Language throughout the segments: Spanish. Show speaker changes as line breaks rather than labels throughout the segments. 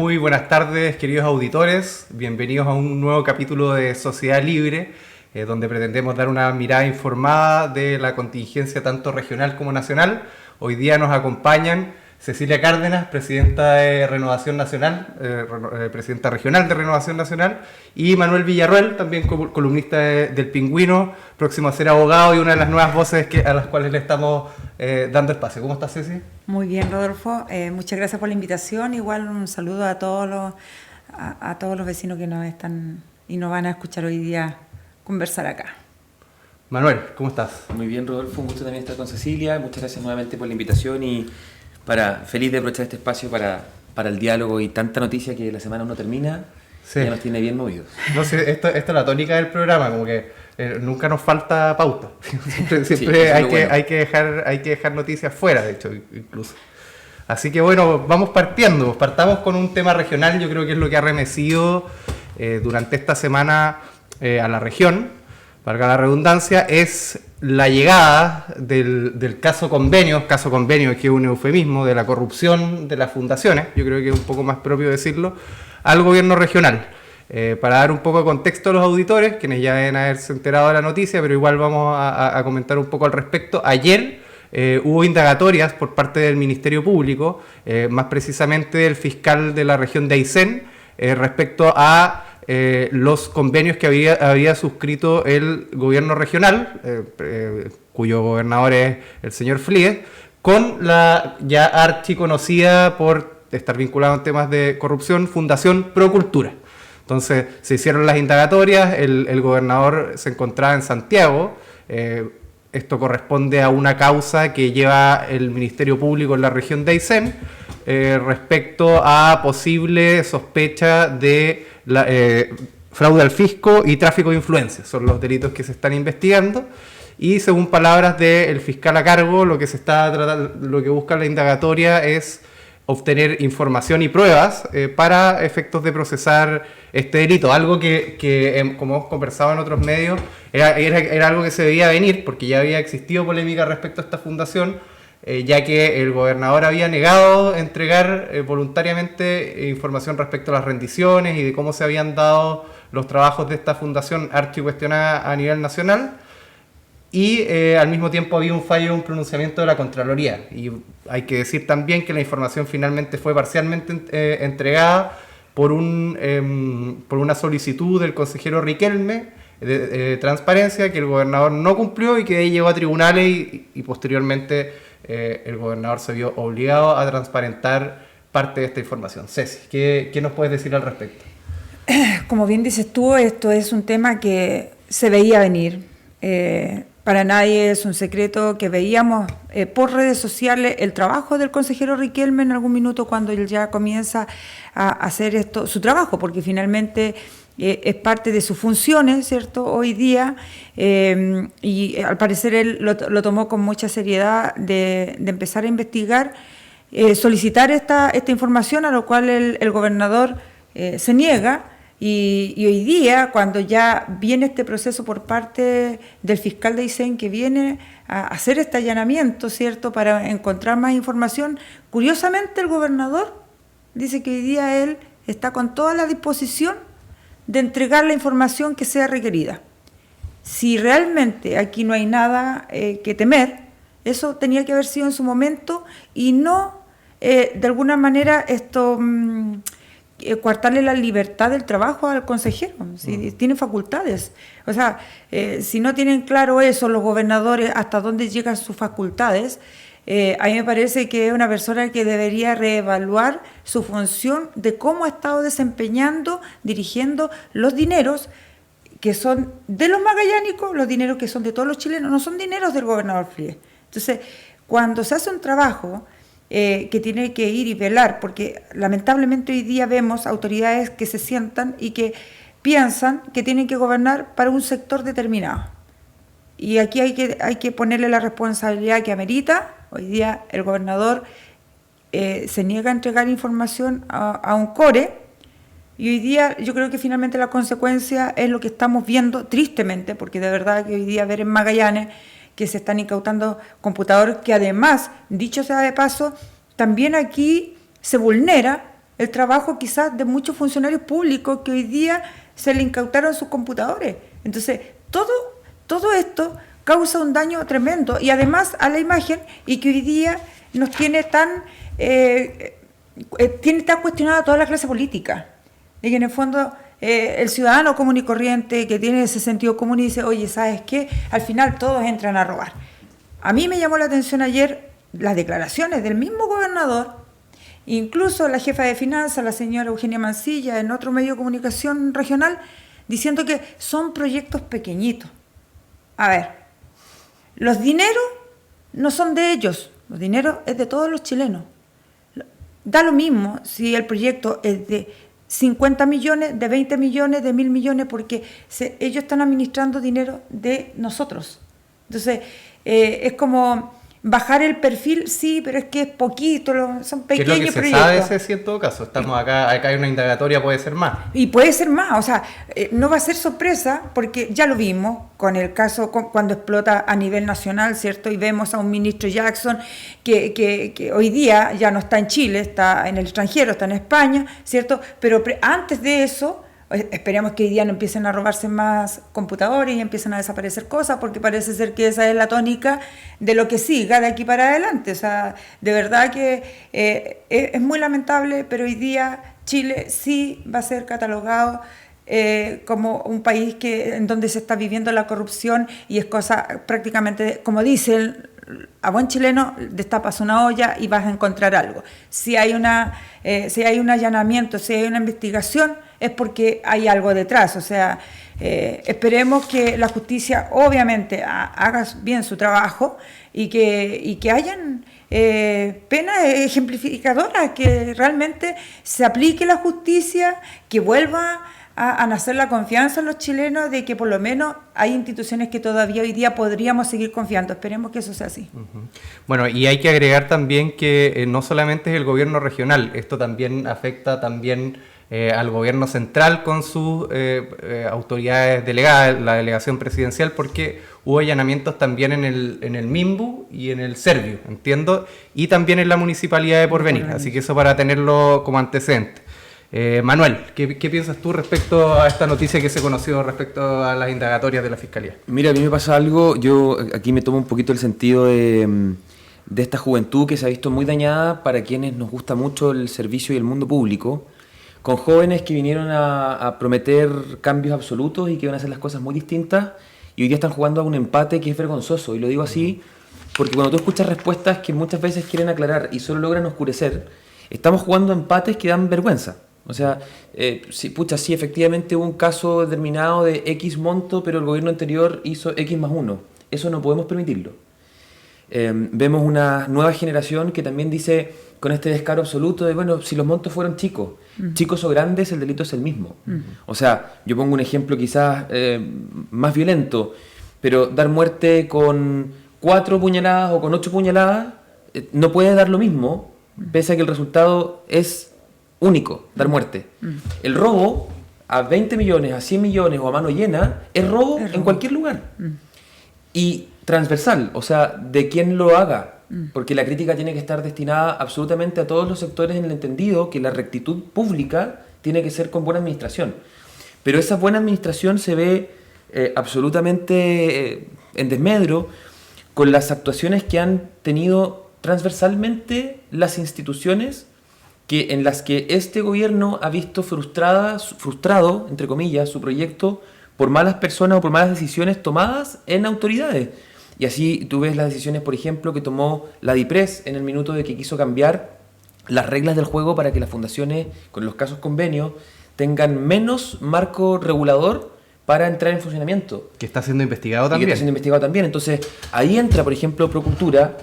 Muy buenas tardes, queridos auditores. Bienvenidos a un nuevo capítulo de Sociedad Libre, donde pretendemos dar una mirada informada de la contingencia tanto regional como nacional. Hoy día nos acompañan Cecilia Cárdenas, presidenta de Renovación Nacional, presidenta regional de Renovación Nacional, y Manuel Villarroel, también columnista del Pingüino, próximo a ser abogado y una de las nuevas voces a las cuales le estamos dando espacio. ¿Cómo estás, Ceci?
Muy bien, Rodolfo. Muchas gracias por la invitación. Igual un saludo a todos los vecinos que nos están y nos van a escuchar hoy día conversar acá.
Manuel, ¿cómo estás?
Muy bien, Rodolfo. Un gusto también estar con Cecilia. Muchas gracias nuevamente por la invitación y feliz de aprovechar este espacio para el diálogo y tanta noticia que la semana no termina. Sí. Ya nos tiene bien movidos.
No sé, esto es la tónica del programa, como que nunca nos falta pauta. Siempre sí, hay que dejar noticias fuera, de hecho, incluso. Así que bueno, vamos partiendo. Partamos con un tema regional, yo creo que es lo que ha remecido durante esta semana a la región, valga la redundancia, es la llegada del caso convenio que es un eufemismo, de la corrupción de las fundaciones, yo creo que es un poco más propio decirlo, al gobierno regional. Para dar un poco de contexto a los auditores, quienes ya deben haberse enterado de la noticia, pero igual vamos a comentar un poco al respecto. Ayer hubo indagatorias por parte del Ministerio Público, más precisamente del fiscal de la región de Aysén, respecto a los convenios que había suscrito el gobierno regional, cuyo gobernador es el señor Flies, con la ya archiconocida por estar vinculado en temas de corrupción, Fundación Procultura. Entonces se hicieron las indagatorias, el gobernador se encontraba en Santiago, esto corresponde a una causa que lleva el Ministerio Público en la región de Aysén, respecto a posible sospecha de fraude al fisco y tráfico de influencias. Son los delitos que se están investigando y, según palabras del fiscal a cargo, lo que busca la indagatoria es obtener información y pruebas para efectos de procesar este delito, algo que como hemos conversado en otros medios, era algo que se debía venir, porque ya había existido polémica respecto a esta fundación, ya que el gobernador había negado entregar voluntariamente información respecto a las rendiciones y de cómo se habían dado los trabajos de esta fundación archicuestionada a nivel nacional, y al mismo tiempo había un fallo, un pronunciamiento de la Contraloría. Y hay que decir también que la información finalmente fue parcialmente entregada por una solicitud del consejero Riquelme de transparencia, que el gobernador no cumplió y que ahí llegó a tribunales y posteriormente el gobernador se vio obligado a transparentar parte de esta información. Ceci, ¿qué nos puedes decir al respecto?
Como bien dices tú, esto es un tema que se veía venir. Para nadie es un secreto que veíamos por redes sociales el trabajo del consejero Riquelme en algún minuto, cuando él ya comienza a hacer su trabajo, porque finalmente es parte de sus funciones, ¿cierto?, hoy día, y al parecer él lo tomó con mucha seriedad de empezar a investigar, solicitar esta información, a lo cual el gobernador se niega. Y hoy día, cuando ya viene este proceso por parte del fiscal de Aysén, que viene a hacer este allanamiento, ¿cierto?, para encontrar más información, curiosamente el gobernador dice que hoy día él está con toda la disposición de entregar la información que sea requerida. Si realmente aquí no hay nada que temer, eso tenía que haber sido en su momento y no, de alguna manera, coartarle la libertad del trabajo al consejero, si tiene facultades. O sea, si no tienen claro eso los gobernadores, hasta dónde llegan sus facultades, a mí me parece que es una persona que debería reevaluar su función de cómo ha estado desempeñando, dirigiendo los dineros que son de los magallánicos, los dineros que son de todos los chilenos, no son dineros del gobernador Flies. Entonces, cuando se hace un trabajo que tiene que ir y velar, porque lamentablemente hoy día vemos autoridades que se sientan y que piensan que tienen que gobernar para un sector determinado. Y aquí hay que ponerle la responsabilidad que amerita. Hoy día el gobernador se niega a entregar información a un core, y hoy día yo creo que finalmente la consecuencia es lo que estamos viendo, tristemente, porque de verdad que hoy día ver en Magallanes que se están incautando computadores, que además, dicho sea de paso, también aquí se vulnera el trabajo quizás de muchos funcionarios públicos que hoy día se le incautaron sus computadores. Entonces, todo esto causa un daño tremendo y además a la imagen, y que hoy día nos tiene tan cuestionada toda la clase política. Y que en el fondo el ciudadano común y corriente que tiene ese sentido común y dice, oye, ¿sabes qué? Al final todos entran a robar. A mí me llamó la atención ayer las declaraciones del mismo gobernador, incluso la jefa de finanzas, la señora Eugenia Mancilla, en otro medio de comunicación regional, diciendo que son proyectos pequeñitos. A ver, los dineros no son de ellos, los dineros es de todos los chilenos. Da lo mismo si el proyecto es de 50 millones, de 20 millones, de 1.000 millones, porque ellos están administrando dinero de nosotros. Entonces, es como bajar el perfil, sí, pero es que es poquito, son pequeños proyectos.
¿Qué es lo que se sabe ese en todo caso? Estamos acá hay una indagatoria, puede ser más.
Y puede ser más, o sea, no va a ser sorpresa, porque ya lo vimos con el caso cuando explota a nivel nacional, ¿cierto? Y vemos a un ministro Jackson que hoy día ya no está en Chile, está en el extranjero, está en España, ¿cierto? Pero antes de eso, esperemos que hoy día no empiecen a robarse más computadores y empiecen a desaparecer cosas, porque parece ser que esa es la tónica de lo que siga de aquí para adelante. O sea, de verdad que es muy lamentable, pero hoy día Chile sí va a ser catalogado como un país en donde se está viviendo la corrupción, y es cosa prácticamente, como dicen, a buen chileno, destapas una olla y vas a encontrar algo. Si hay un allanamiento, si hay una investigación, es porque hay algo detrás. O sea, esperemos que la justicia obviamente haga bien su trabajo y que hayan penas ejemplificadoras, que realmente se aplique la justicia, que vuelva a nacer la confianza en los chilenos de que por lo menos hay instituciones que todavía hoy día podríamos seguir confiando. Esperemos que eso sea así.
Uh-huh. Bueno, y hay que agregar también que no solamente es el gobierno regional, esto también afecta también al gobierno central con sus autoridades delegadas, la delegación presidencial, porque hubo allanamientos también en el Minbu y en el Servio, entiendo, y también en la municipalidad de Porvenir, así que eso para tenerlo como antecedente. Manuel, ¿qué piensas tú respecto a esta noticia que se conoció respecto a las indagatorias de la Fiscalía?
Mira, a mí me pasa algo, yo aquí me tomo un poquito el sentido de esta juventud que se ha visto muy dañada, para quienes nos gusta mucho el servicio y el mundo público, con jóvenes que vinieron a prometer cambios absolutos y que van a hacer las cosas muy distintas, y hoy día están jugando a un empate que es vergonzoso, y lo digo así porque cuando tú escuchas respuestas que muchas veces quieren aclarar y solo logran oscurecer, estamos jugando a empates que dan vergüenza. O sea, sí, efectivamente hubo un caso determinado de X monto, pero el gobierno anterior hizo X más 1. Eso no podemos permitirlo. Vemos una nueva generación que también dice, con este descaro absoluto de, bueno, si los montos fueron chicos, chicos o grandes, el delito es el mismo. O sea, yo pongo un ejemplo quizás más violento, pero dar muerte con 4 puñaladas o con 8 puñaladas no puede dar lo mismo, pese a que el resultado es único, dar muerte. El robo a 20 millones, a 100 millones o a mano llena es robo en cualquier lugar. Y transversal, o sea, de quien lo haga, porque la crítica tiene que estar destinada absolutamente a todos los sectores, en el entendido que la rectitud pública tiene que ser con buena administración. Pero esa buena administración se ve absolutamente en desmedro con las actuaciones que han tenido transversalmente las instituciones en las que este gobierno ha visto frustrado, entre comillas, su proyecto por malas personas o por malas decisiones tomadas en autoridades. Y así tú ves las decisiones, por ejemplo, que tomó la DIPRES en el minuto de que quiso cambiar las reglas del juego para que las fundaciones, con los casos convenios, tengan menos marco regulador para entrar en funcionamiento.
Que está siendo investigado también.
Entonces, ahí entra, por ejemplo, Procultura,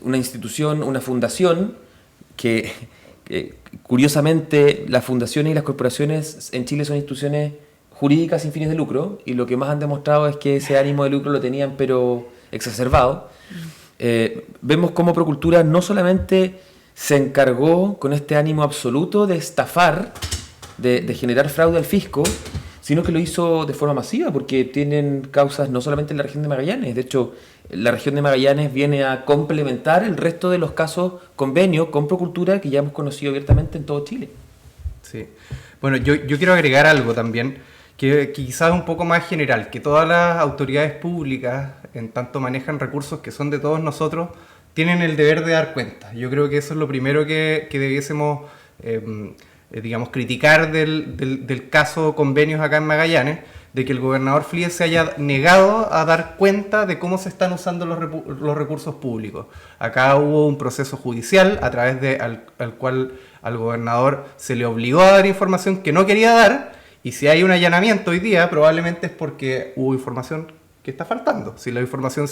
una institución, una fundación que curiosamente las fundaciones y las corporaciones en Chile son instituciones jurídicas sin fines de lucro, y lo que más han demostrado es que ese ánimo de lucro lo tenían pero exacerbado. Vemos cómo Procultura no solamente se encargó con este ánimo absoluto de estafar, de generar fraude al fisco, sino que lo hizo de forma masiva, porque tienen causas no solamente en la región de Magallanes. De hecho, la región de Magallanes viene a complementar el resto de los casos convenios con Procultura que ya hemos conocido abiertamente en todo Chile.
Sí. Bueno, yo quiero agregar algo también, que quizás un poco más general, que todas las autoridades públicas, en tanto manejan recursos que son de todos nosotros, tienen el deber de dar cuenta. Yo creo que eso es lo primero que debiésemos, digamos, criticar del caso convenios acá en Magallanes, de que el gobernador Flies se haya negado a dar cuenta de cómo se están usando los recursos públicos. Acá hubo un proceso judicial a través al cual al gobernador se le obligó a dar información que no quería dar, y si hay un allanamiento hoy día, probablemente es porque hubo información que está faltando. Si la información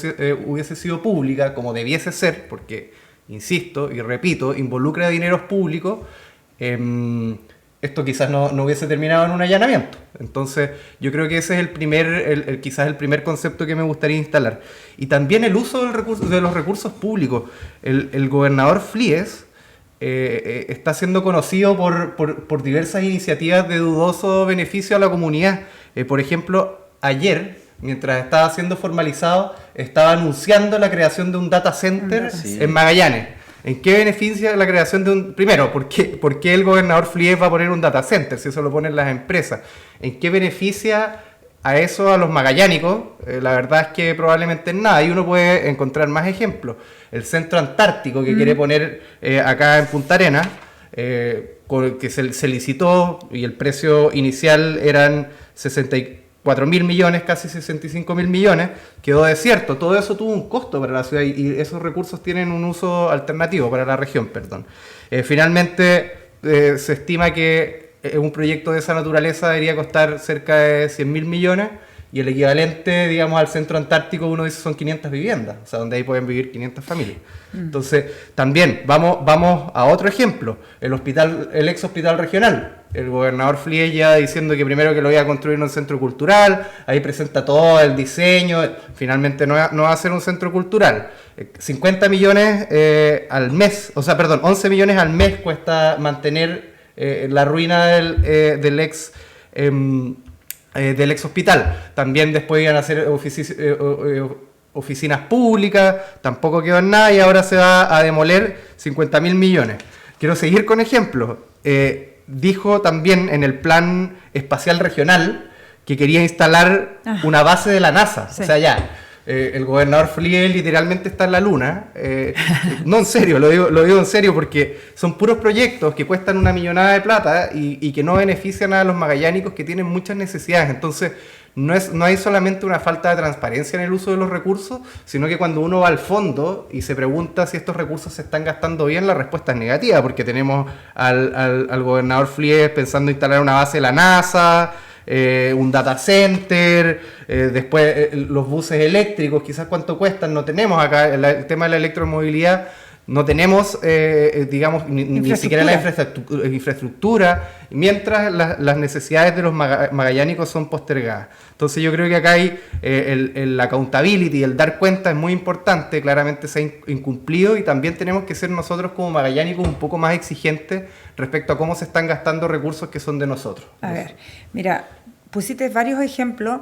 hubiese sido pública, como debiese ser, porque, insisto y repito, involucra dineros públicos, esto quizás no hubiese terminado en un allanamiento. Entonces, yo creo que ese es quizás el primer concepto que me gustaría instalar. Y también el uso de los recursos públicos. El gobernador Flies está siendo conocido por diversas iniciativas de dudoso beneficio a la comunidad. Por ejemplo, ayer, mientras estaba siendo formalizado, estaba anunciando la creación de un data center en Magallanes. ¿En qué beneficia la creación de un... Primero, ¿por qué el gobernador Flies va a poner un data center si eso lo ponen las empresas? ¿En qué beneficia a eso a los magallánicos? La verdad es que probablemente en nada, y uno puede encontrar más ejemplos. El Centro Antártico que quiere poner acá en Punta Arenas, que se licitó y el precio inicial eran 64.000 millones, casi 65.000 millones, quedó desierto. Todo eso tuvo un costo para la ciudad y esos recursos tienen un uso alternativo para la región, perdón. Finalmente, se estima que un proyecto de esa naturaleza debería costar cerca de 100.000 millones y el equivalente, digamos, al Centro Antártico, uno dice son 500 viviendas, o sea, donde ahí pueden vivir 500 familias. Entonces, también, vamos a otro ejemplo, el ex hospital regional. El gobernador Flies ya diciendo que primero que lo iba a construir en un centro cultural, ahí presenta todo el diseño, finalmente no va a ser un centro cultural. 50 millones al mes, 11 millones al mes cuesta mantener la ruina del ex hospital. También después iban a hacer oficinas públicas, tampoco quedó en nada y ahora se va a demoler 50.000 millones. Quiero seguir con ejemplos. Dijo también en el plan espacial regional que quería instalar una base de la NASA. Sí. O sea, ya, el gobernador Flies literalmente está en la luna. No, en serio, lo digo en serio, porque son puros proyectos que cuestan una millonada de plata y que no benefician a los magallánicos que tienen muchas necesidades. Entonces, no hay solamente una falta de transparencia en el uso de los recursos, sino que cuando uno va al fondo y se pregunta si estos recursos se están gastando bien, la respuesta es negativa, porque tenemos al gobernador Flies pensando instalar una base de la NASA, un data center, después los buses eléctricos, quizás cuánto cuestan, no tenemos acá el tema de la electromovilidad. No tenemos, digamos, ni siquiera la infraestructura, mientras las necesidades de los magallánicos son postergadas. Entonces yo creo que acá hay el accountability, el dar cuenta es muy importante, claramente se ha incumplido y también tenemos que ser nosotros como magallánicos un poco más exigentes respecto a cómo se están gastando recursos que son de nosotros.
A ver, mira, pusiste varios ejemplos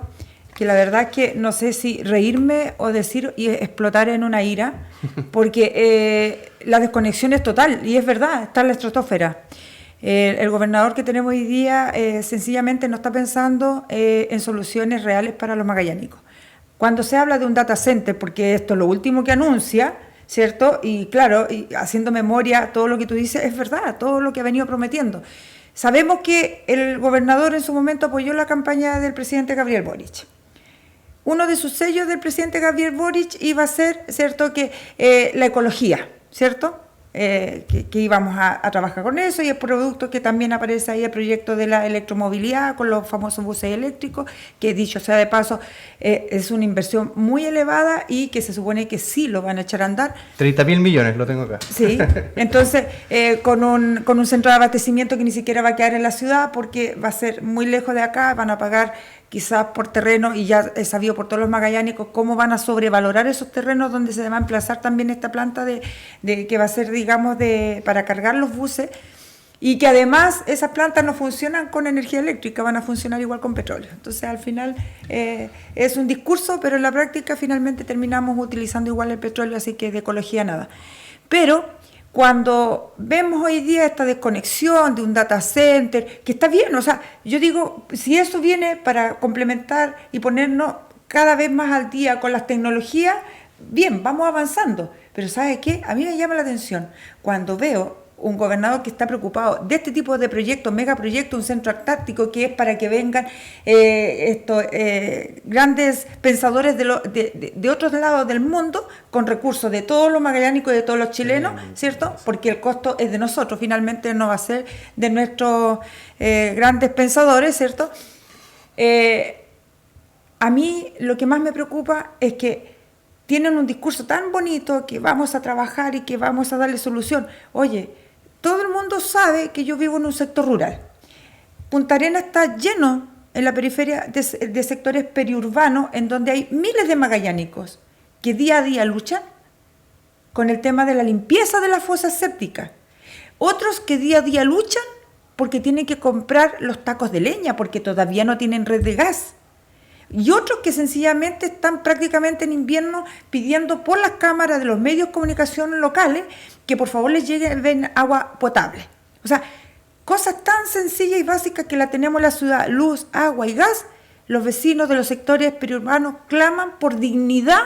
que la verdad es que no sé si reírme o decir y explotar en una ira, porque la desconexión es total, y es verdad, está en la estratosfera. El gobernador que tenemos hoy día sencillamente no está pensando en soluciones reales para los magallánicos. Cuando se habla de un data center, porque esto es lo último que anuncia, ¿cierto? Y claro, y haciendo memoria, todo lo que tú dices es verdad, todo lo que ha venido prometiendo. Sabemos que el gobernador en su momento apoyó la campaña del presidente Gabriel Boric. Uno de sus sellos del presidente Gabriel Boric iba a ser, ¿cierto?, que la ecología, ¿cierto?, que íbamos a trabajar con eso, y el producto que también aparece ahí, el proyecto de la electromovilidad con los famosos buses eléctricos, que dicho sea de paso, es una inversión muy elevada y que se supone que sí lo van a echar a andar.
30.000 millones, lo tengo acá.
Sí, entonces con un centro de abastecimiento que ni siquiera va a quedar en la ciudad porque va a ser muy lejos de acá, van a pagar quizás por terreno, y ya es sabido por todos los magallánicos cómo van a sobrevalorar esos terrenos donde se va a emplazar también esta planta de que va a ser, digamos, para cargar los buses. Y que además esas plantas no funcionan con energía eléctrica, van a funcionar igual con petróleo. Entonces al final es un discurso, pero en la práctica finalmente terminamos utilizando igual el petróleo, así que de ecología nada. Pero cuando vemos hoy día esta desconexión de un data center, que está bien, o sea, yo digo, si eso viene para complementar y ponernos cada vez más al día con las tecnologías, bien, vamos avanzando. Pero ¿sabe qué? A mí me llama la atención cuando veo un gobernador que está preocupado de este tipo de proyectos, megaproyectos, un centro antártico que es para que vengan estos grandes pensadores de otros lados del mundo con recursos de todos los magallánicos y de todos los chilenos, ¿cierto? Porque el costo es de nosotros, finalmente no va a ser de nuestros grandes pensadores, ¿cierto? A mí lo que más me preocupa es que tienen un discurso tan bonito que vamos a trabajar y que vamos a darle solución. Oye, todo el mundo sabe que yo vivo en un sector rural. Punta Arenas está lleno en la periferia de sectores periurbanos en donde hay miles de magallánicos que día a día luchan con el tema de la limpieza de las fosas sépticas. Otros que día a día luchan porque tienen que comprar los tacos de leña porque todavía no tienen red de gas. Y otros que sencillamente están prácticamente en invierno pidiendo por las cámaras de los medios de comunicación locales que por favor les lleven agua potable. O sea, cosas tan sencillas y básicas que la tenemos en la ciudad, luz, agua y gas, los vecinos de los sectores periurbanos claman por dignidad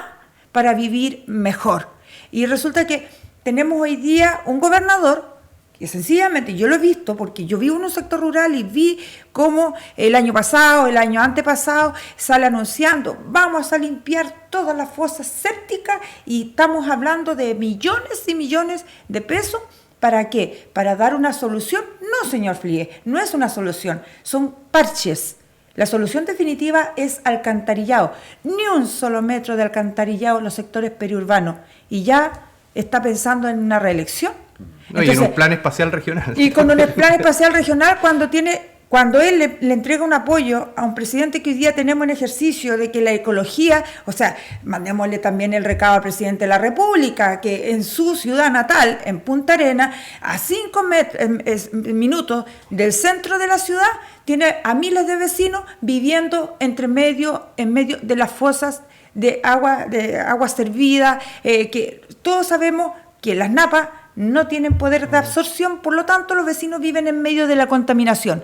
para vivir mejor. Y resulta que tenemos hoy día un gobernador que sencillamente, yo lo he visto porque yo vivo en un sector rural y vi cómo el año pasado, el año antepasado, sale anunciando, vamos a limpiar todas las fosas sépticas y estamos hablando de millones y millones de pesos. ¿Para qué? ¿Para dar una solución? No, señor Flie, no es una solución, son parches. La solución definitiva es alcantarillado. Ni un solo metro de alcantarillado en los sectores periurbanos. Y ya está pensando en una reelección.
No, entonces, y en un plan espacial regional.
Y con un plan espacial regional cuando él le entrega un apoyo a un presidente que hoy día tenemos en ejercicio de que la ecología, o sea, mandémosle también el recado al presidente de la República, que en su ciudad natal, en Punta Arenas, a 5 minutos del centro de la ciudad, tiene a miles de vecinos viviendo en medio de las fosas de agua servida, que todos sabemos que las napas no tienen poder de absorción, por lo tanto los vecinos viven en medio de la contaminación.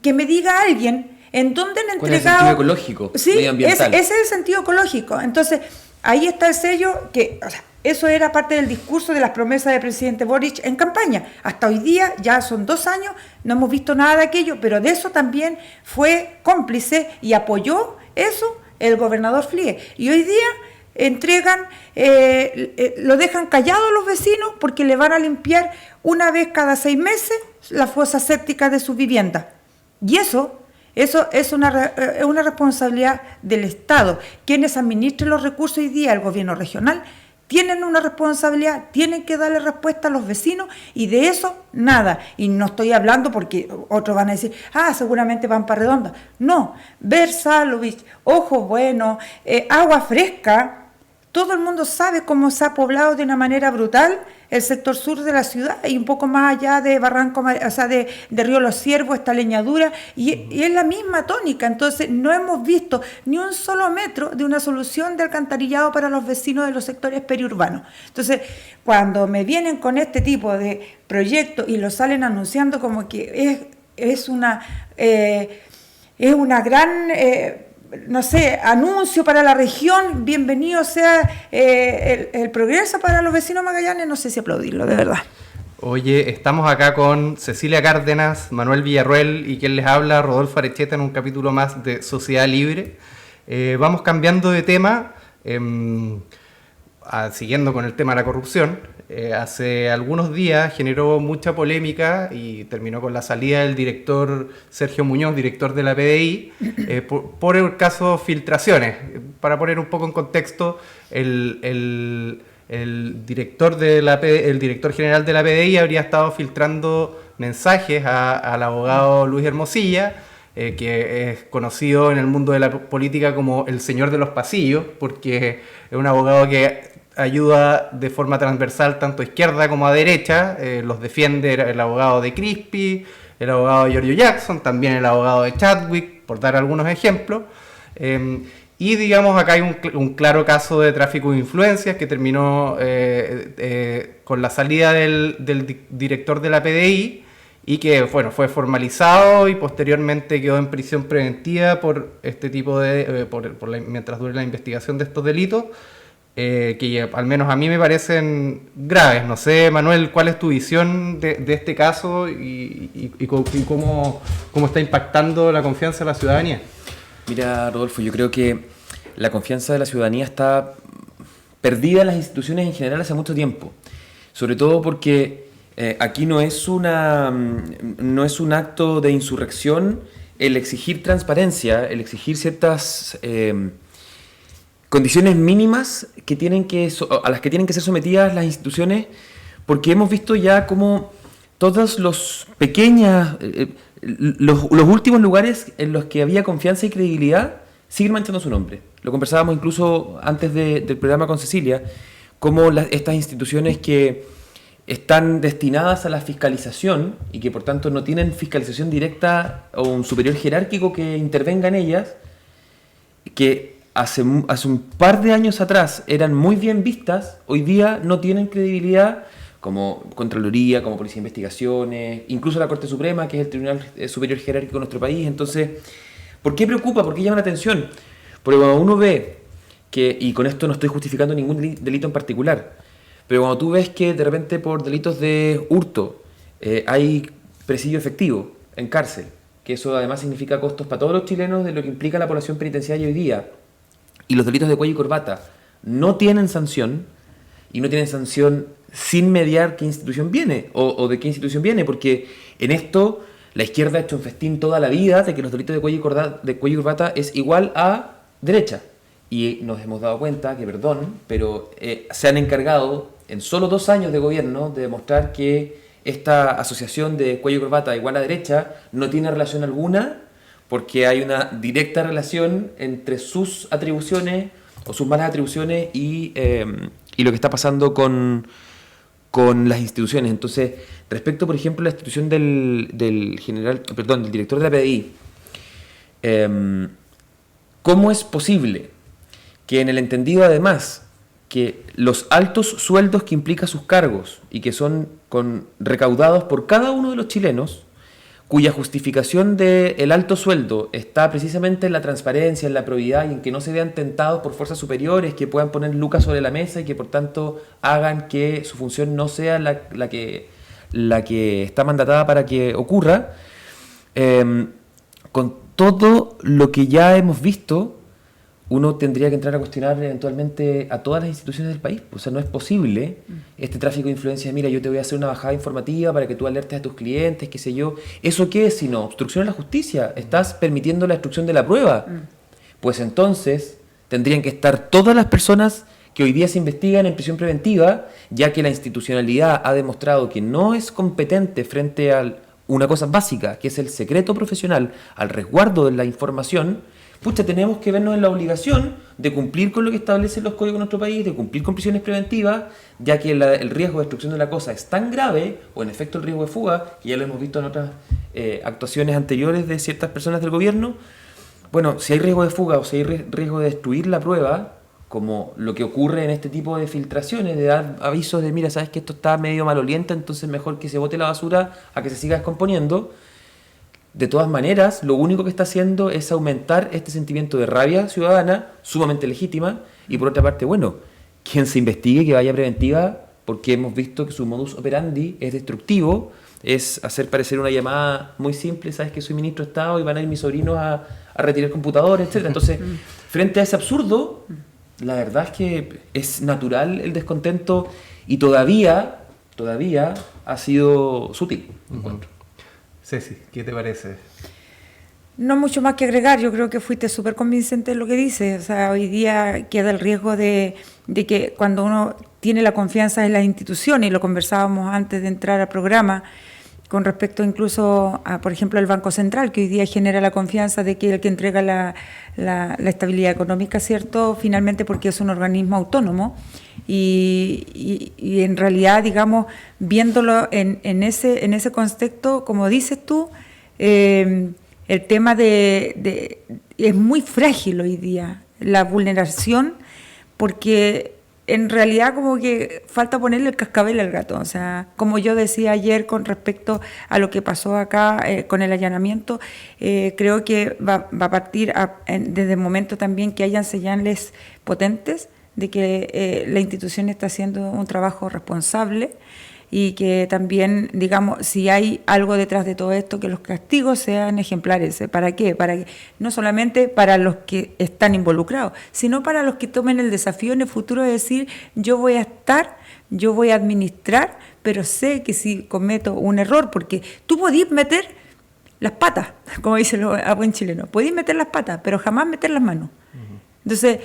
Que me diga alguien en dónde han entregado...
¿Cuál es el sentido ecológico?
Sí,
medioambiental.
Ese es el sentido ecológico. Entonces, ahí está el sello que, o sea, eso era parte del discurso de las promesas del presidente Boric en campaña. Hasta hoy día, ya son 2 años, no hemos visto nada de aquello, pero de eso también fue cómplice y apoyó eso el gobernador Flie. Y hoy día entregan, lo dejan callado a los vecinos porque le van a limpiar una vez cada 6 meses la fosa séptica de su vivienda. Y eso es una responsabilidad del Estado. Quienes administren los recursos hoy día, el gobierno regional, tienen una responsabilidad, tienen que darle respuesta a los vecinos y de eso nada. Y no estoy hablando porque otros van a decir, seguramente van para Redonda. No, Versalovich, Ojo Bueno, Agua Fresca. Todo el mundo sabe cómo se ha poblado de una manera brutal el sector sur de la ciudad y un poco más allá de Barranco, o sea, de Río Los Ciervos, esta leñadura, y es la misma tónica. Entonces, no hemos visto ni un solo metro de una solución de alcantarillado para los vecinos de los sectores periurbanos. Entonces, cuando me vienen con este tipo de proyectos y lo salen anunciando como que es una gran... anuncio para la región, bienvenido sea el progreso para los vecinos magallanes, no sé si aplaudirlo, de verdad.
Oye, estamos acá con Cecilia Cárdenas, Manuel Villarroel y quien les habla, Rodolfo Arecheta, en un capítulo más de Sociedad Libre. Vamos cambiando de tema, siguiendo con el tema de la corrupción. Hace algunos días generó mucha polémica y terminó con la salida del director Sergio Muñoz, director de la PDI, por el caso filtraciones. Para poner un poco en contexto, el director general de la PDI habría estado filtrando mensajes al abogado Luis Hermosilla, que es conocido en el mundo de la política como el señor de los pasillos, porque es un abogado que ayuda de forma transversal tanto a izquierda como a derecha. Los defiende el abogado de Crispy, el abogado de Giorgio Jackson, también el abogado de Chadwick, por dar algunos ejemplos. Y digamos, acá hay un claro caso de tráfico de influencias que terminó con la salida del director de la PDI y que bueno, fue formalizado y posteriormente quedó en prisión preventiva por este tipo de mientras dure la investigación de estos delitos, que al menos a mí me parecen graves. No sé, Manuel, ¿cuál es tu visión de este caso y cómo está impactando la confianza de la ciudadanía?
Mira, Rodolfo, yo creo que la confianza de la ciudadanía está perdida en las instituciones en general hace mucho tiempo. Sobre todo porque aquí no es un acto de insurrección el exigir transparencia, el exigir ciertas condiciones mínimas a las que tienen que ser sometidas las instituciones, porque hemos visto ya cómo todos los últimos lugares en los que había confianza y credibilidad siguen manchando su nombre. Lo conversábamos incluso antes del programa con Cecilia, cómo estas instituciones que están destinadas a la fiscalización y que por tanto no tienen fiscalización directa o un superior jerárquico que intervenga en ellas, que hace un par de años atrás eran muy bien vistas, hoy día no tienen credibilidad, como Contraloría, como Policía de Investigaciones, incluso la Corte Suprema, que es el Tribunal Superior Jerárquico de nuestro país. Entonces, ¿por qué preocupa? ¿Por qué llama la atención? Porque cuando uno ve que, y con esto no estoy justificando ningún delito en particular, pero cuando tú ves que de repente por delitos de hurto hay presidio efectivo en cárcel, que eso además significa costos para todos los chilenos de lo que implica la población penitenciaria hoy día, y los delitos de cuello y corbata no tienen sanción, y no tienen sanción sin mediar qué institución viene, o de qué institución viene, porque en esto la izquierda ha hecho un festín toda la vida de que los delitos de cuello y corbata es igual a derecha. Y nos hemos dado cuenta que, perdón, pero se han encargado en solo 2 años de gobierno de demostrar que esta asociación de cuello y corbata igual a derecha no tiene relación alguna, porque hay una directa relación entre sus atribuciones o sus malas atribuciones y lo que está pasando con las instituciones. Entonces, respecto, por ejemplo, a la institución del director de la PDI, ¿cómo es posible que en el entendido además que los altos sueldos que implica sus cargos y que son recaudados por cada uno de los chilenos, cuya justificación del alto sueldo está precisamente en la transparencia, en la probidad y en que no se vean tentados por fuerzas superiores que puedan poner lucas sobre la mesa y que por tanto hagan que su función no sea la que está mandatada para que ocurra, con todo lo que ya hemos visto, uno tendría que entrar a cuestionar eventualmente a todas las instituciones del país. O sea, no es posible este tráfico de influencia. Mira, yo te voy a hacer una bajada informativa para que tú alertes a tus clientes, qué sé yo. ¿Eso qué es sino obstrucción a la justicia? Estás permitiendo la destrucción de la prueba. Pues entonces tendrían que estar todas las personas que hoy día se investigan en prisión preventiva, ya que la institucionalidad ha demostrado que no es competente frente a una cosa básica, que es el secreto profesional, al resguardo de la información. Pucha, tenemos que vernos en la obligación de cumplir con lo que establecen los códigos de nuestro país, de cumplir con prisiones preventivas, ya que el riesgo de destrucción de la cosa es tan grave, o en efecto el riesgo de fuga, que ya lo hemos visto en otras actuaciones anteriores de ciertas personas del gobierno. Bueno, si hay riesgo de fuga o si hay riesgo de destruir la prueba, como lo que ocurre en este tipo de filtraciones, de dar avisos de, mira, sabes que esto está medio maloliente, entonces mejor que se bote la basura a que se siga descomponiendo. De todas maneras, lo único que está haciendo es aumentar este sentimiento de rabia ciudadana, sumamente legítima, y por otra parte, bueno, quien se investigue, que vaya preventiva, porque hemos visto que su modus operandi es destructivo, es hacer parecer una llamada muy simple, sabes que soy ministro de Estado y van a ir mis sobrinos a retirar computadores, etc. Entonces, frente a ese absurdo, la verdad es que es natural el descontento y todavía ha sido sutil, encuentro.
Ceci, ¿qué te parece?
No mucho más que agregar, yo creo que fuiste súper convincente en lo que dices. O sea, hoy día queda el riesgo de que cuando uno tiene la confianza en las instituciones, y lo conversábamos antes de entrar al programa, con respecto incluso a, por ejemplo, el Banco Central, que hoy día genera la confianza de que el que entrega la estabilidad económica, ¿cierto? Finalmente porque es un organismo autónomo y en realidad, digamos, viéndolo en ese contexto, como dices tú, el tema es muy frágil hoy día, la vulneración, porque en realidad como que falta ponerle el cascabel al gato. O sea, como yo decía ayer con respecto a lo que pasó acá con el allanamiento, creo que va a partir desde el momento también que hayan señales potentes de que la institución está haciendo un trabajo responsable y que también, digamos, si hay algo detrás de todo esto, que los castigos sean ejemplares. ¿Para qué? Para que, no solamente para los que están involucrados, sino para los que tomen el desafío en el futuro de decir, yo voy a administrar, pero sé que si cometo un error, porque tú podís meter las patas, como dice a buen chileno, podís meter las patas, pero jamás meter las manos. Entonces,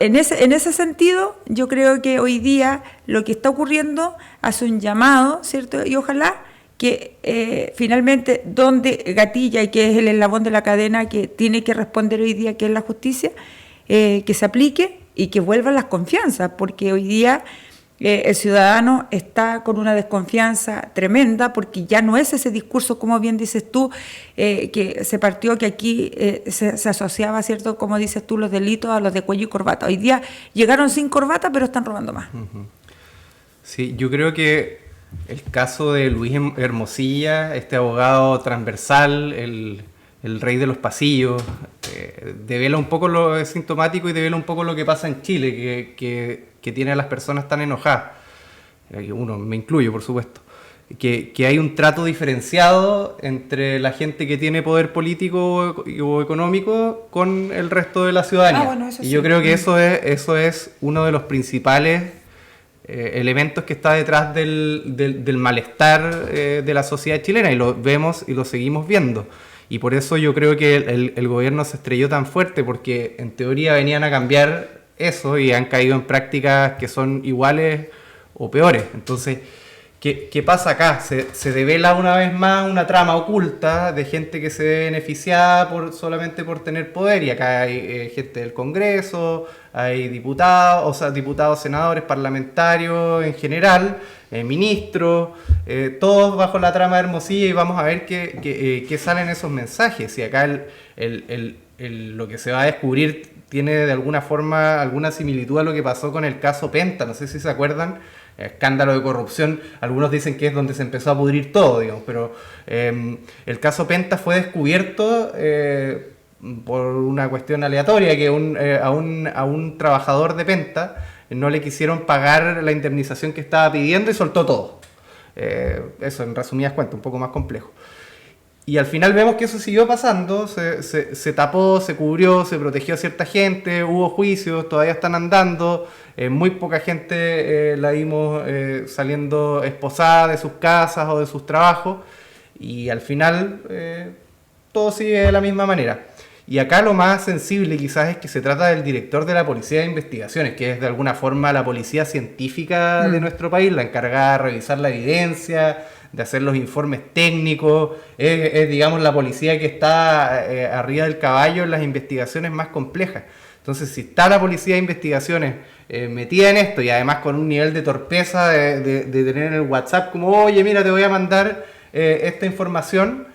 en ese sentido, yo creo que hoy día lo que está ocurriendo hace un llamado, ¿cierto? Y ojalá que finalmente donde gatilla y que es el eslabón de la cadena que tiene que responder hoy día, que es la justicia, que se aplique y que vuelvan las confianzas, porque hoy día el ciudadano está con una desconfianza tremenda porque ya no es ese discurso, como bien dices tú, que se partió, que aquí se asociaba, ¿cierto?, como dices tú, los delitos a los de cuello y corbata. Hoy día llegaron sin corbata, pero están robando más.
Sí, yo creo que el caso de Luis Hermosilla, este abogado transversal, el rey de los pasillos, devela un poco lo sintomático y devela un poco lo que pasa en Chile, que tiene a las personas tan enojadas. Uno, me incluyo, por supuesto. Que hay un trato diferenciado entre la gente que tiene poder político o económico con el resto de la ciudadanía.
Bueno, y
yo creo que eso es uno de los principales elementos que está detrás del malestar de la sociedad chilena, y lo vemos y lo seguimos viendo. Y por eso yo creo que el gobierno se estrelló tan fuerte, porque en teoría venían a cambiar eso y han caído en prácticas que son iguales o peores. Entonces, ¿qué pasa acá? Se devela una vez más una trama oculta de gente que se ve beneficiada solamente por tener poder, y acá hay gente del Congreso, hay diputados, senadores, parlamentarios en general, ministros, todos bajo la trama de Hermosilla, y vamos a ver qué salen esos mensajes. Y acá lo que se va a descubrir tiene de alguna forma alguna similitud a lo que pasó con el caso Penta. No sé si se acuerdan, escándalo de corrupción. Algunos dicen que es donde se empezó a pudrir todo, digamos, pero el caso Penta fue descubierto por una cuestión aleatoria, que a un trabajador de Penta no le quisieron pagar la indemnización que estaba pidiendo y soltó todo. Eso en resumidas cuentas, un poco más complejo. Y al final vemos que eso siguió pasando, se tapó, se cubrió, se protegió a cierta gente, hubo juicios, todavía están andando, muy poca gente la vimos saliendo esposada de sus casas o de sus trabajos, y al final todo sigue de la misma manera. Y acá lo más sensible quizás es que se trata del director de la Policía de Investigaciones, que es de alguna forma la policía científica de nuestro país, la encargada de revisar la evidencia, de hacer los informes técnicos, es digamos la policía que está arriba del caballo en las investigaciones más complejas. Entonces, si está la Policía de Investigaciones metida en esto, y además con un nivel de torpeza de tener en el WhatsApp como, oye, mira, te voy a mandar esta información,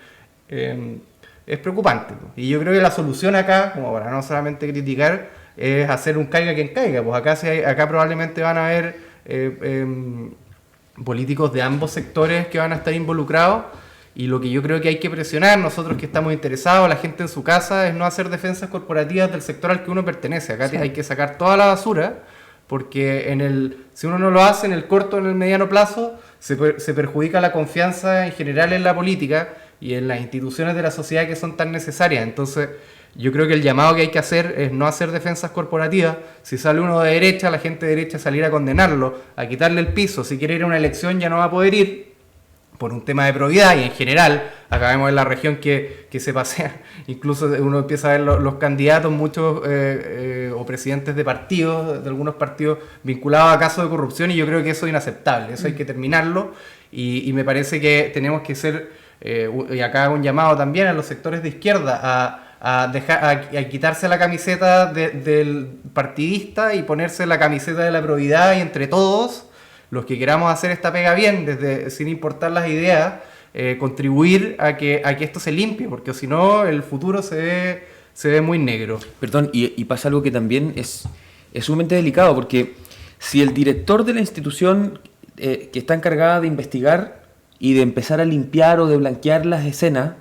es preocupante. Y yo creo que la solución acá, como para no solamente criticar, es hacer un caiga quien caiga. Pues acá probablemente van a haber políticos de ambos sectores que van a estar involucrados, y lo que yo creo que hay que presionar, nosotros que estamos interesados, la gente en su casa, es no hacer defensas corporativas del sector al que uno pertenece. Acá sí hay que sacar toda la basura, porque si uno no lo hace en el corto o en el mediano plazo, se perjudica la confianza en general en la política y en las instituciones de la sociedad que son tan necesarias. Entonces, yo creo que el llamado que hay que hacer es no hacer defensas corporativas. Si sale uno de derecha, la gente de derecha salir a condenarlo, a quitarle el piso. Si quiere ir a una elección ya no va a poder ir por un tema de probidad, y en general, acá vemos en la región que se pasea, incluso uno empieza a ver los candidatos, muchos o presidentes de partidos, de algunos partidos vinculados a casos de corrupción, y yo creo que eso es inaceptable, eso hay que terminarlo. y me parece que tenemos que ser, y acá hago un llamado también a los sectores de izquierda, a quitarse la camiseta del partidista y ponerse la camiseta de la probidad, y entre todos, los que queramos hacer esta pega bien, sin importar las ideas, contribuir a que esto se limpie, porque si no el futuro se ve muy negro.
Perdón, y pasa algo que también es sumamente delicado, porque si el director de la institución que está encargada de investigar y de empezar a limpiar o de blanquear las escenas,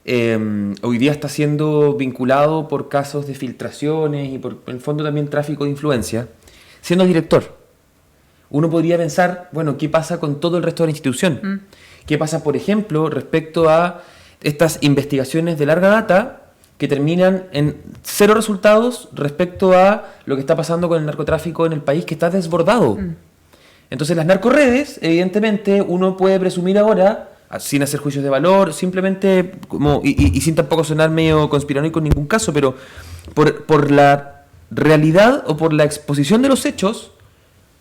hoy día está siendo vinculado por casos de filtraciones y por, en el fondo, también tráfico de influencia, siendo director, uno podría pensar, bueno, ¿qué pasa con todo el resto de la institución? ¿Qué pasa, por ejemplo, respecto a estas investigaciones de larga data que terminan en cero resultados respecto a lo que está pasando con el narcotráfico en el país, que está desbordado? Entonces, las narcorredes, evidentemente, uno puede presumir ahora, sin hacer juicios de valor, simplemente, y sin tampoco sonar medio conspiranoico en ningún caso, pero por la realidad o por la exposición de los hechos,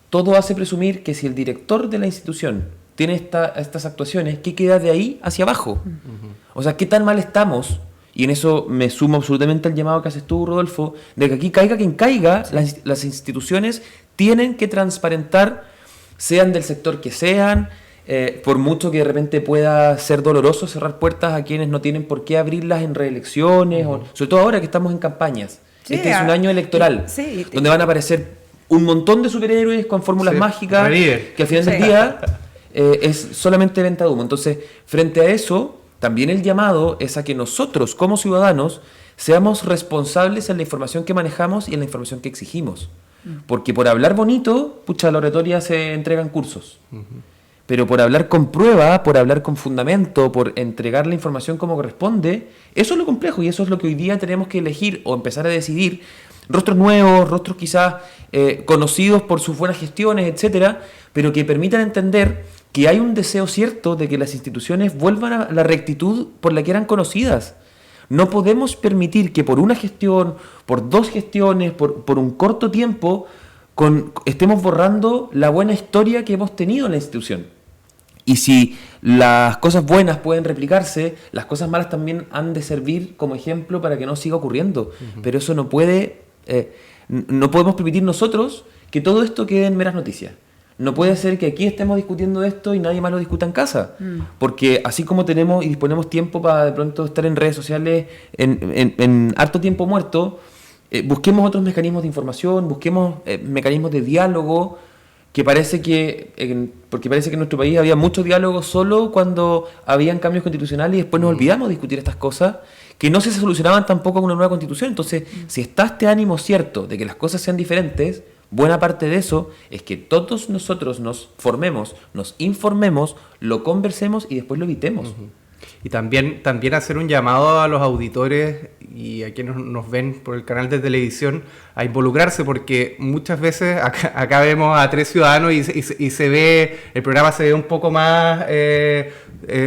todo hace presumir que si el director de la institución tiene estas actuaciones, ¿qué queda de ahí hacia abajo? O sea, ¿qué tan mal estamos? Y en eso me sumo absolutamente al llamado que haces tú, Rodolfo, de que aquí caiga quien caiga, las instituciones tienen que transparentar, sean del sector que sean, por mucho que de repente pueda ser doloroso cerrar puertas a quienes no tienen por qué abrirlas en reelecciones, o, sobre todo ahora que estamos en campañas. Sí, este es un año electoral, donde van a aparecer un montón de superhéroes con fórmulas mágicas, que al final del día es solamente venta de humo. Entonces, frente a eso, también el llamado es a que nosotros, como ciudadanos, seamos responsables en la información que manejamos y en la información que exigimos. Porque por hablar bonito, pucha, la oratoria se entregan cursos. Pero por hablar con prueba, por hablar con fundamento, por entregar la información como corresponde, eso es lo complejo, y eso es lo que hoy día tenemos que elegir o empezar a decidir. Rostros nuevos, rostros quizás conocidos por sus buenas gestiones, etcétera, pero que permitan entender que hay un deseo cierto de que las instituciones vuelvan a la rectitud por la que eran conocidas. No podemos permitir que por una gestión, por dos gestiones, por un corto tiempo, estemos borrando la buena historia que hemos tenido en la institución. Y si las cosas buenas pueden replicarse, las cosas malas también han de servir como ejemplo para que no siga ocurriendo. Pero eso no podemos permitir nosotros que todo esto quede en meras noticias. No puede ser que aquí estemos discutiendo esto y nadie más lo discuta en casa. Porque así como tenemos y disponemos tiempo para de pronto estar en redes sociales en harto tiempo muerto, busquemos otros mecanismos de información, busquemos mecanismos de diálogo, porque parece que en nuestro país había mucho diálogo solo cuando habían cambios constitucionales y después nos olvidamos de discutir estas cosas que no se solucionaban tampoco con una nueva constitución. Entonces, si está este ánimo cierto de que las cosas sean diferentes, buena parte de eso es que todos nosotros nos formemos, nos informemos, lo conversemos y después lo evitemos.
Y también hacer un llamado a los auditores y a quienes nos ven por el canal de televisión a involucrarse, porque muchas veces acá vemos a tres ciudadanos y se ve, el programa se ve un poco más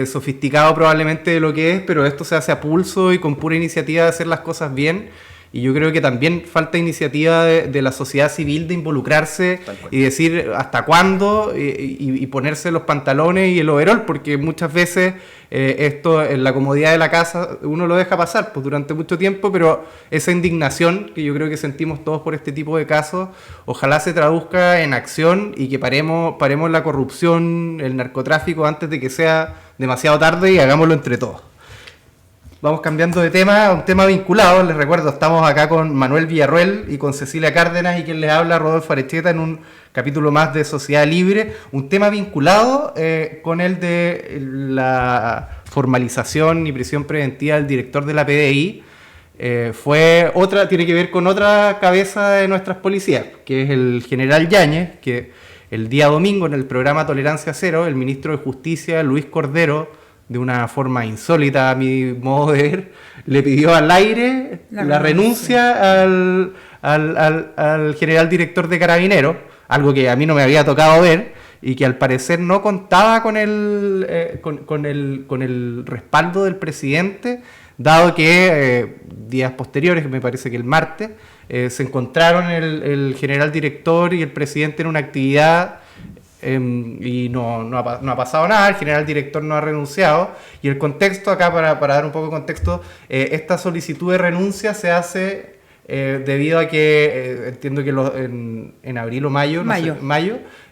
sofisticado probablemente de lo que es, pero esto se hace a pulso y con pura iniciativa de hacer las cosas bien. Y yo creo que también falta iniciativa de la sociedad civil de involucrarse y decir hasta cuándo y ponerse los pantalones y el overol, porque muchas veces esto en la comodidad de la casa uno lo deja pasar pues, durante mucho tiempo, pero esa indignación que yo creo que sentimos todos por este tipo de casos, ojalá se traduzca en acción y que paremos la corrupción, el narcotráfico antes de que sea demasiado tarde, y hagámoslo entre todos. Vamos cambiando de tema, un tema vinculado. Les recuerdo, estamos acá con Manuel Villarroel y con Cecilia Cárdenas, y quien les habla, Rodolfo Arecheta, en un capítulo más de Sociedad Libre. Un tema vinculado con el de la formalización y prisión preventiva del director de la PDI. Tiene que ver con otra cabeza de nuestras policías, que es el general Yáñez, que el día domingo en el programa Tolerancia Cero, el ministro de Justicia, Luis Cordero, de una forma insólita a mi modo de ver, le pidió al aire la renuncia al general director de Carabineros, algo que a mí no me había tocado ver y que al parecer no contaba con el respaldo del presidente, dado que días posteriores, me parece que el martes, se encontraron el general director y el presidente en una actividad y no ha pasado nada, el general director no ha renunciado, y el contexto acá, para dar un poco de contexto, esta solicitud de renuncia se hace debido a que, entiendo que en abril o mayo,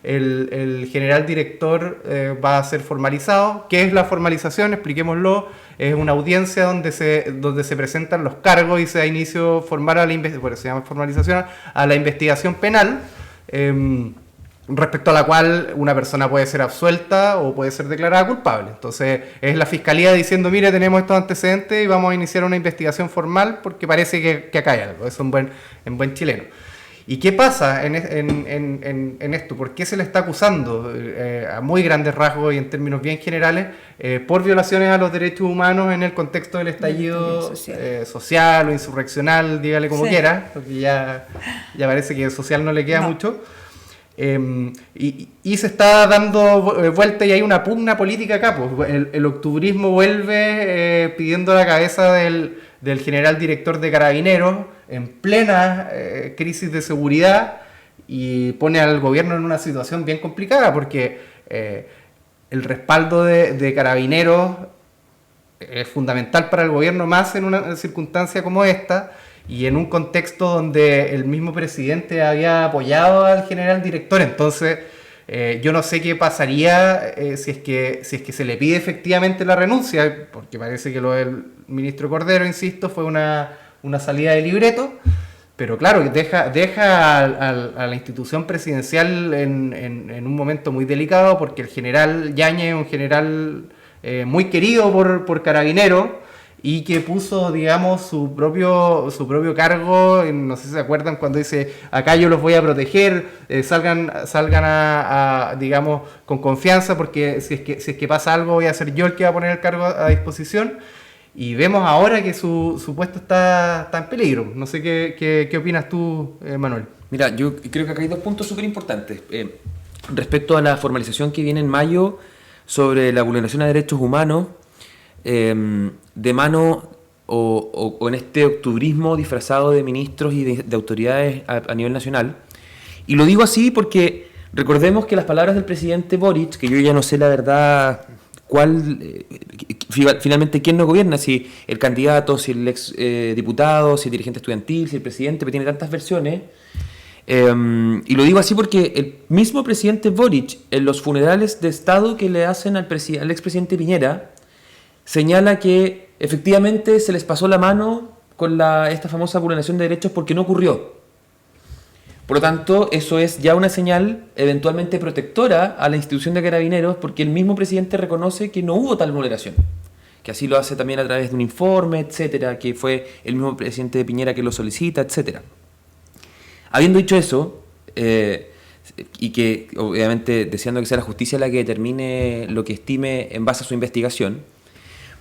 el general director va a ser formalizado. ¿Qué es la formalización? Expliquémoslo. Es una audiencia donde se presentan los cargos y se da inicio formal a la investigación, por eso se llama formalización, a la investigación penal, respecto a la cual una persona puede ser absuelta o puede ser declarada culpable. Entonces es la fiscalía diciendo, mire, tenemos estos antecedentes y vamos a iniciar una investigación formal porque parece que acá hay algo. Eso en buen chileno. ¿Y qué pasa en esto? ¿Por qué se le está acusando a muy grandes rasgos y en términos bien generales por violaciones a los derechos humanos en el contexto del estallido social o insurreccional, dígale como quiera, porque ya parece que social no le queda mucho? Y se está dando vuelta y hay una pugna política acá, pues. El octubrismo vuelve pidiendo la cabeza del general director de Carabineros en plena crisis de seguridad, y pone al gobierno en una situación bien complicada porque el respaldo de Carabineros es fundamental para el gobierno, más en una circunstancia como esta y en un contexto donde el mismo presidente había apoyado al general director. Entonces yo no sé qué pasaría si es que se le pide efectivamente la renuncia, porque parece que lo del ministro Cordero, insisto, fue una salida de libreto, pero claro, deja a la institución presidencial en un momento muy delicado, porque el general Yáñez es un general muy querido por Carabineros, y que puso, digamos, su propio cargo, no sé si se acuerdan cuando dice, acá yo los voy a proteger, salgan a digamos, con confianza, porque si es que pasa algo voy a ser yo el que va a poner el cargo a disposición. Y vemos ahora que su puesto está en peligro. No sé qué opinas tú, Manuel.
Mira, yo creo que acá hay dos puntos súper importantes. Respecto a la formalización que viene en mayo sobre la vulneración a derechos humanos, de mano o en este octubrismo disfrazado de ministros y de autoridades a nivel nacional. Y lo digo así porque recordemos que las palabras del presidente Boric, que yo ya no sé la verdad finalmente quién nos gobierna, si el candidato, si el ex diputado, si el dirigente estudiantil, si el presidente, pero tiene tantas versiones. Y lo digo así porque el mismo presidente Boric, en los funerales de Estado que le hacen al expresidente Piñera, señala que efectivamente se les pasó la mano con esta famosa vulneración de derechos porque no ocurrió. Por lo tanto, eso es ya una señal eventualmente protectora a la institución de Carabineros, porque el mismo presidente reconoce que no hubo tal vulneración, que así lo hace también a través de un informe, etcétera, que fue el mismo presidente de Piñera que lo solicita, etcétera. Habiendo dicho eso, y que obviamente deseando que sea la justicia la que determine lo que estime en base a su investigación,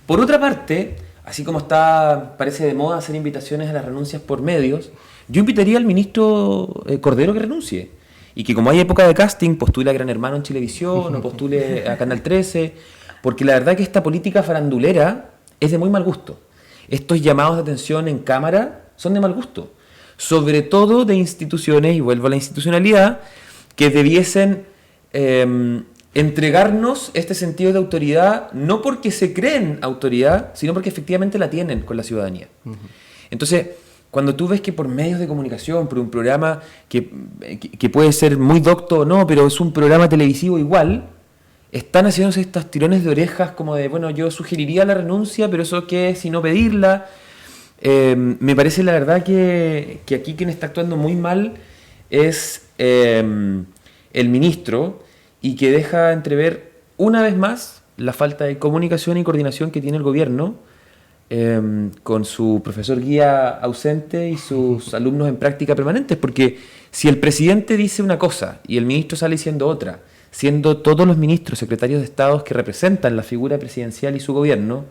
por otra parte, así como parece de moda hacer invitaciones a las renuncias por medios, yo invitaría al ministro Cordero que renuncie. Y que como hay época de casting, postule a Gran Hermano en Chilevisión o postule a Canal 13, porque la verdad que esta política farandulera es de muy mal gusto. Estos llamados de atención en cámara son de mal gusto. Sobre todo de instituciones, y vuelvo a la institucionalidad, que debiesen entregarnos este sentido de autoridad, no porque se creen autoridad, sino porque efectivamente la tienen con la ciudadanía. Uh-huh. Entonces, cuando tú ves que por medios de comunicación, por un programa que puede ser muy docto o no, pero es un programa televisivo igual, están haciéndose estos tirones de orejas como de, bueno, yo sugeriría la renuncia, pero eso qué es si no pedirla. Me parece la verdad que aquí quien está actuando muy mal es el ministro, y que deja entrever una vez más la falta de comunicación y coordinación que tiene el gobierno con su profesor guía ausente y sus alumnos en práctica permanentes, porque si el presidente dice una cosa y el ministro sale diciendo otra, siendo todos los ministros secretarios de Estado que representan la figura presidencial y su gobierno,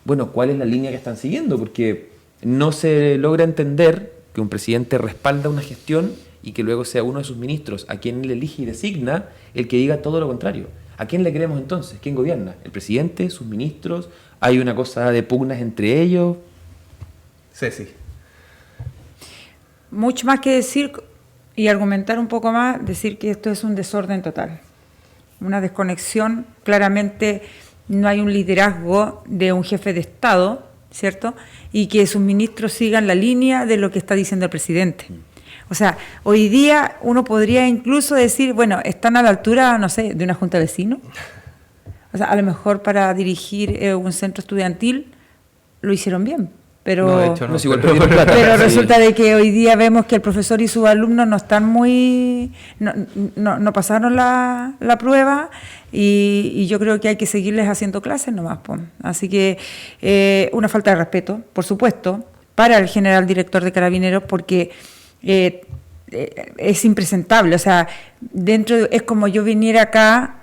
bueno, ¿cuál es la línea que están siguiendo? Porque no se logra entender que un presidente respalda una gestión y que luego sea uno de sus ministros, a quien él elige y designa, el que diga todo lo contrario. ¿A quién le creemos entonces? ¿Quién gobierna? ¿El presidente? ¿Sus ministros? ¿Hay una cosa de pugnas entre ellos?
Sí.
Mucho más que decir y argumentar un poco más, decir que esto es un desorden total. una desconexión. Claramente no hay un liderazgo de un jefe de Estado, ¿cierto? Y que sus ministros sigan la línea de lo que está diciendo el presidente. O sea, hoy día uno podría incluso decir, bueno, están a la altura, no sé, de una junta de vecinos. O sea, a lo mejor para dirigir un centro estudiantil lo hicieron bien, pero,
No, de hecho, no.
No, es igual,
pero-
pero
Sí.
resulta de que hoy día vemos que el profesor y sus alumnos no están muy... no pasaron la prueba y yo creo que hay que seguirles haciendo clases nomás. Po. Así que una falta de respeto, por supuesto, para el general director de Carabineros, porque es impresentable. O sea, es como yo viniera acá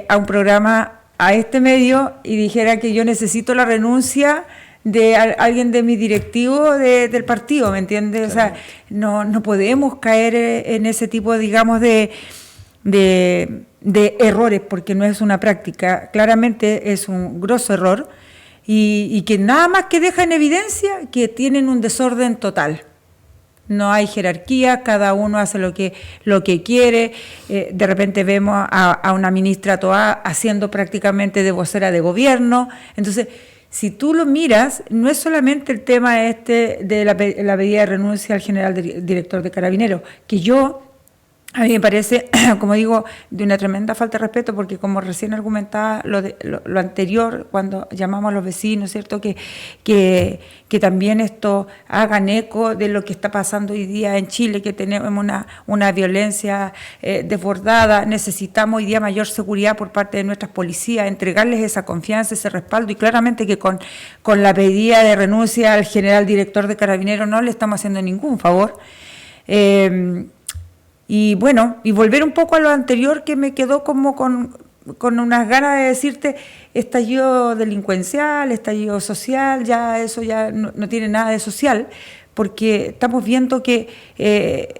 a un programa, a este medio, y dijera que yo necesito la renuncia de alguien de mi directivo del partido, ¿me entiendes? O sea, no podemos caer en ese tipo, digamos, de errores, porque no es una práctica, claramente es un grosso error, y que nada más que deja en evidencia que tienen un desorden total. No hay jerarquía, cada uno hace lo que quiere. De repente vemos a una ministra Toá haciendo prácticamente de vocera de gobierno. Entonces, si tú lo miras, no es solamente el tema de la pedida de renuncia al general director de Carabineros, que a mí me parece, como digo, de una tremenda falta de respeto, porque como recién argumentaba lo anterior, cuando llamamos a los vecinos, ¿cierto? Que también esto hagan eco de lo que está pasando hoy día en Chile, que tenemos una violencia desbordada. Necesitamos hoy día mayor seguridad por parte de nuestras policías, entregarles esa confianza, ese respaldo, y claramente que con la pedida de renuncia al general director de Carabineros no le estamos haciendo ningún favor. Y bueno, y volver un poco a lo anterior, que me quedó como con unas ganas de decirte, estallido delincuencial, estallido social, ya eso ya no tiene nada de social, porque estamos viendo que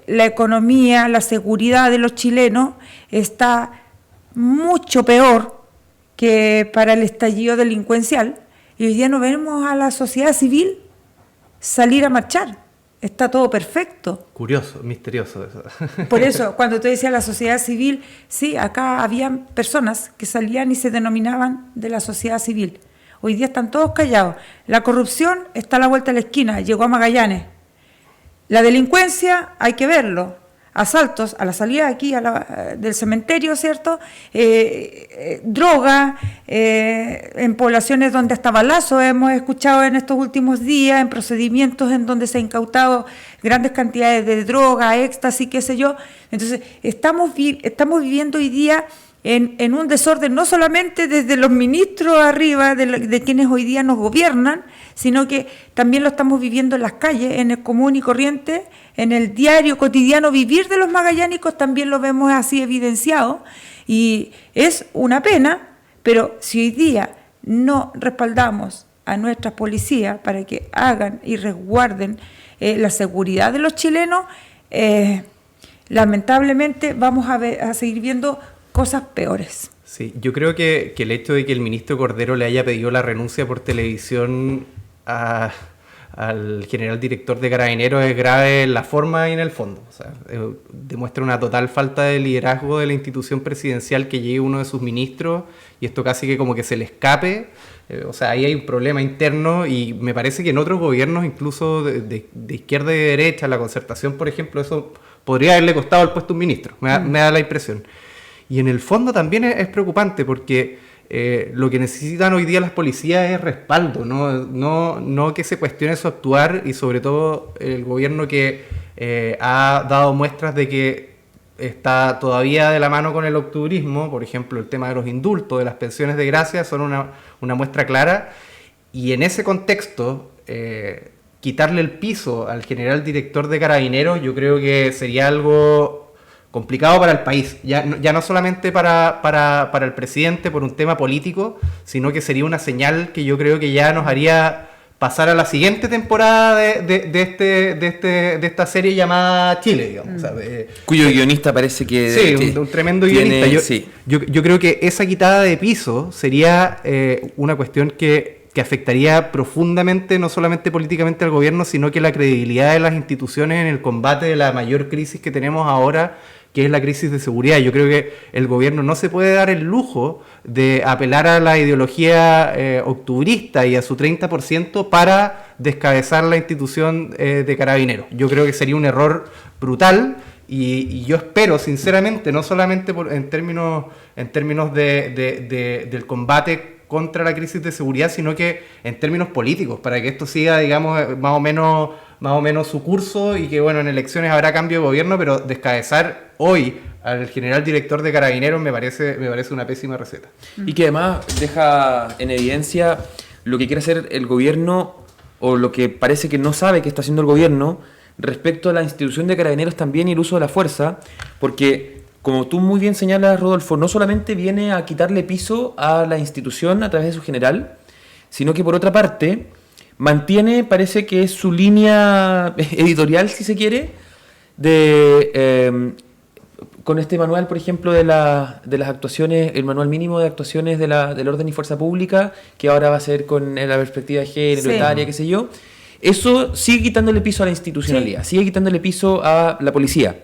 la economía, la seguridad de los chilenos está mucho peor que para el estallido delincuencial, y hoy día no vemos a la sociedad civil salir a marchar. Está todo perfecto.
Curioso, misterioso eso.
Por eso, cuando tú decías la sociedad civil, sí, acá habían personas que salían y se denominaban de la sociedad civil. Hoy día están todos callados. La corrupción está a la vuelta de la esquina, llegó a Magallanes. La delincuencia, hay que verlo. Asaltos a la salida aquí del cementerio, ¿cierto? Droga, en poblaciones donde hasta balazos hemos escuchado en estos últimos días, en procedimientos en donde se han incautado grandes cantidades de droga, éxtasis, qué sé yo. Entonces, estamos viviendo hoy día en un desorden, no solamente desde los ministros arriba, de quienes hoy día nos gobiernan, sino que también lo estamos viviendo en las calles, en el común y corriente, en el diario cotidiano vivir de los magallánicos, también lo vemos así evidenciado, y es una pena, pero si hoy día no respaldamos a nuestras policías para que hagan y resguarden la seguridad de los chilenos, lamentablemente vamos a seguir viendo cosas peores.
Sí, yo creo que el hecho de que el ministro Cordero le haya pedido la renuncia por televisión al general director de Carabineros es grave en la forma y en el fondo. O sea, demuestra una total falta de liderazgo de la institución presidencial que llegue uno de sus ministros, y esto casi que como que se le escape. O sea, ahí hay un problema interno, y me parece que en otros gobiernos, incluso de izquierda y de derecha, la Concertación, por ejemplo, eso podría haberle costado el puesto a un ministro, me da la impresión. Y en el fondo también es preocupante, porque lo que necesitan hoy día las policías es respaldo, no que se cuestione su actuar, y sobre todo el gobierno que ha dado muestras de que está todavía de la mano con el octubrismo. Por ejemplo, el tema de los indultos, de las pensiones de gracia, son una muestra clara, y en ese contexto quitarle el piso al general director de Carabineros yo creo que sería algo complicado para el país, ya no solamente para el presidente por un tema político, sino que sería una señal que yo creo que ya nos haría pasar a la siguiente temporada de esta serie llamada Chile, digamos. O sea,
cuyo guionista parece que...
Sí, un tremendo guionista. Yo creo que esa quitada de piso sería una cuestión que que afectaría profundamente, no solamente políticamente al gobierno, sino que la credibilidad de las instituciones en el combate de la mayor crisis que tenemos ahora, que es la crisis de seguridad. Yo creo que el gobierno no se puede dar el lujo de apelar a la ideología octubrista y a su 30% para descabezar la institución de Carabineros. Yo creo que sería un error brutal y yo espero, sinceramente, no solamente en términos del combate contra la crisis de seguridad, sino que en términos políticos, para que esto siga, digamos, más o menos su curso y que, bueno, en elecciones habrá cambio de gobierno, pero descabezar hoy al general director de Carabineros me parece una pésima receta.
Y que además deja en evidencia lo que quiere hacer el gobierno, o lo que parece que no sabe que está haciendo el gobierno respecto a la institución de Carabineros también y el uso de la fuerza, porque, como tú muy bien señalas, Rodolfo, no solamente viene a quitarle piso a la institución a través de su general, sino que por otra parte mantiene, parece que es su línea editorial, si se quiere, con este manual, por ejemplo, de las actuaciones, el manual mínimo de actuaciones del orden y fuerza pública, que ahora va a ser con la perspectiva de género, etaria, qué sé yo. Eso sigue quitándole piso a la institucionalidad, sigue quitándole piso a la policía.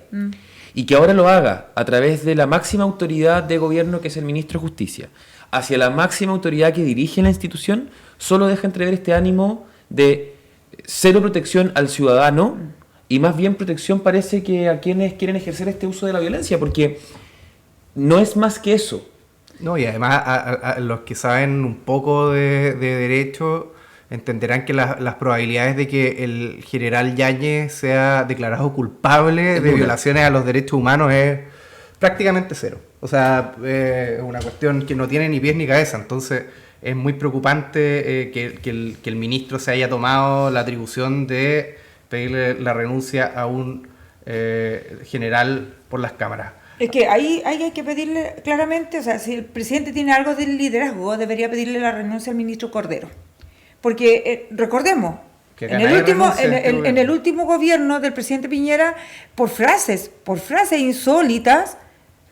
Y que ahora lo haga a través de la máxima autoridad de gobierno, que es el ministro de Justicia, hacia la máxima autoridad que dirige la institución, solo deja entrever este ánimo de cero protección al ciudadano y más bien protección, parece, que a quienes quieren ejercer este uso de la violencia, porque no es más que eso.
No, y además a los que saben un poco de derecho entenderán que las probabilidades de que el general Yáñez sea declarado culpable de violaciones a los derechos humanos es prácticamente cero. O sea, es una cuestión que no tiene ni pies ni cabeza. Entonces es muy preocupante que el ministro se haya tomado la atribución de pedirle la renuncia a un general por las cámaras.
Es que ahí hay que pedirle claramente, o sea, si el presidente tiene algo del liderazgo, debería pedirle la renuncia al ministro Cordero. Porque recordemos, en el último gobierno del presidente Piñera, por frases insólitas,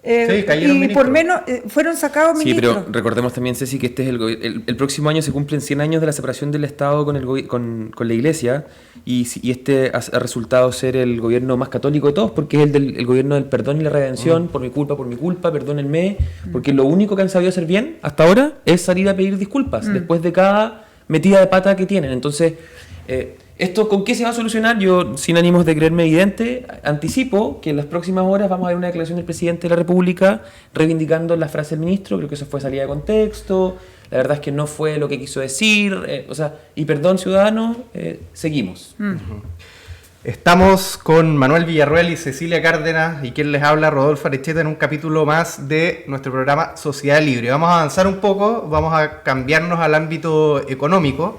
y por menos fueron sacados ministros.
Sí, pero recordemos también, Ceci, que este es el próximo año se cumplen 100 años de la separación del Estado con la Iglesia, y este ha resultado ser el gobierno más católico de todos, porque es el gobierno del perdón y la redención. Por mi culpa, perdónenme, porque lo único que han sabido hacer bien hasta ahora es salir a pedir disculpas después de cada metida de pata que tienen. Entonces, ¿esto con qué se va a solucionar? Yo, sin ánimos de creerme evidente, anticipo que en las próximas horas vamos a ver una declaración del presidente de la República reivindicando la frase del ministro. Creo que eso fue salida de contexto, la verdad es que no fue lo que quiso decir, y perdón, ciudadanos, seguimos.
Estamos con Manuel Villarroel y Cecilia Cárdenas, y quien les habla, Rodolfo Arecheta, en un capítulo más de nuestro programa Sociedad Libre. Vamos a avanzar un poco, vamos a cambiarnos al ámbito económico,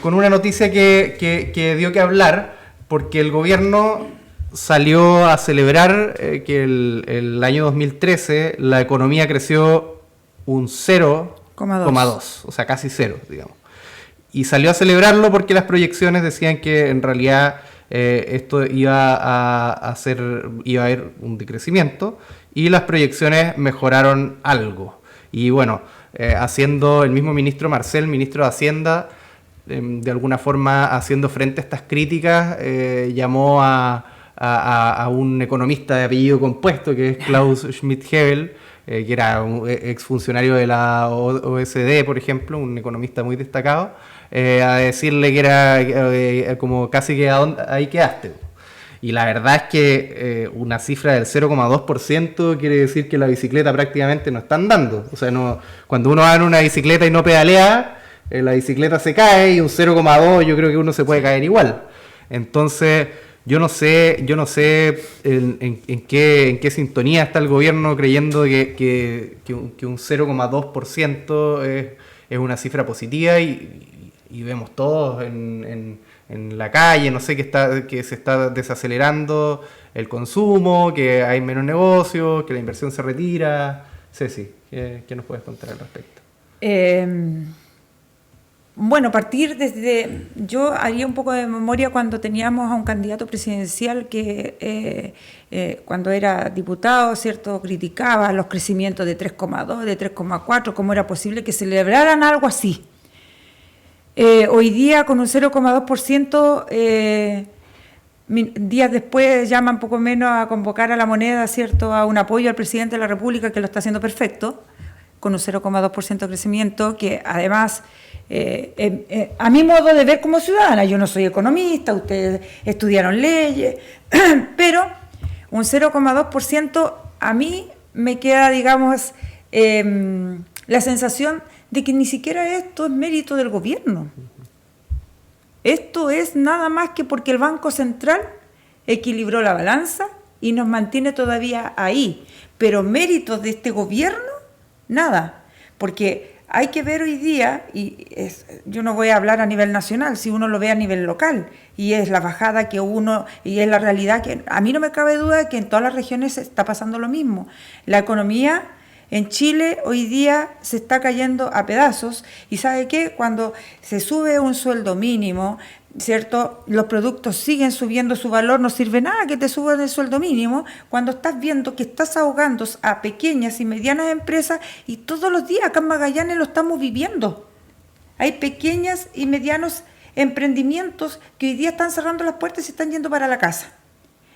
con una noticia que dio que hablar, porque el gobierno salió a celebrar que el año 2013 la economía creció un 0,2, o sea, casi cero, digamos. Y salió a celebrarlo porque las proyecciones decían que en realidad esto iba a haber un decrecimiento, y las proyecciones mejoraron algo. Y bueno, haciendo el mismo ministro Marcel, ministro de Hacienda, de alguna forma haciendo frente a estas críticas, llamó a un economista de apellido compuesto, que es Klaus Schmidt-Hebel, que era un exfuncionario de la OECD, por ejemplo, un economista muy destacado, a decirle que era como casi que ahí quedaste. Y la verdad es que una cifra del 0,2% quiere decir que la bicicleta prácticamente no está andando. O sea, cuando uno va en una bicicleta y no pedalea, la bicicleta se cae, y un 0,2 yo creo que uno se puede caer igual. Entonces, yo no sé en qué sintonía está el gobierno creyendo que un 0,2% es una cifra positiva, y vemos todos en la calle, no sé, que se está desacelerando el consumo, que hay menos negocios, que la inversión se retira. Ceci, ¿qué nos puedes contar al respecto?
Bueno, partir desde, yo haría un poco de memoria cuando teníamos a un candidato presidencial que cuando era diputado, ¿cierto?, criticaba los crecimientos de 3,2, de 3,4, cómo era posible que celebraran algo así. Hoy día con un 0,2%, días después llaman poco menos a convocar a la moneda, ¿cierto?, a un apoyo al presidente de la República que lo está haciendo perfecto, con un 0,2% de crecimiento, que además... a mi modo de ver como ciudadana, yo no soy economista, ustedes estudiaron leyes, pero un 0,2% a mí me queda, digamos, la sensación de que ni siquiera esto es mérito del gobierno. Esto es nada más que porque el Banco Central equilibró la balanza y nos mantiene todavía ahí, pero méritos de este gobierno, nada, porque... Hay que ver hoy día, yo no voy a hablar a nivel nacional, si uno lo ve a nivel local, y es la bajada que uno, y es la realidad que a mí no me cabe duda de que en todas las regiones está pasando lo mismo. La economía en Chile hoy día se está cayendo a pedazos, y ¿sabe qué? Cuando se sube un sueldo mínimo, ¿cierto?, los productos siguen subiendo su valor, no sirve nada que te suban el sueldo mínimo cuando estás viendo que estás ahogando a pequeñas y medianas empresas, y todos los días acá en Magallanes lo estamos viviendo. Hay pequeñas y medianos emprendimientos que hoy día están cerrando las puertas y están yendo para la casa.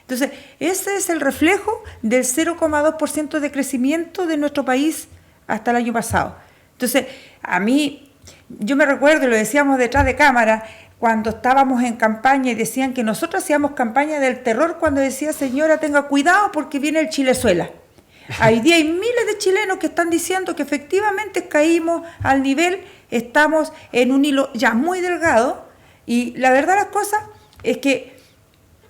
Entonces, ese es el reflejo del 0,2% de crecimiento de nuestro país hasta el año pasado. Entonces, a mí, yo me recuerdo, y lo decíamos detrás de cámara, cuando estábamos en campaña y decían que nosotros hacíamos campaña del terror cuando decía, señora, tenga cuidado porque viene el Chilezuela. Hoy día hay miles de chilenos que están diciendo que efectivamente caímos al nivel, estamos en un hilo ya muy delgado, y la verdad las cosas es que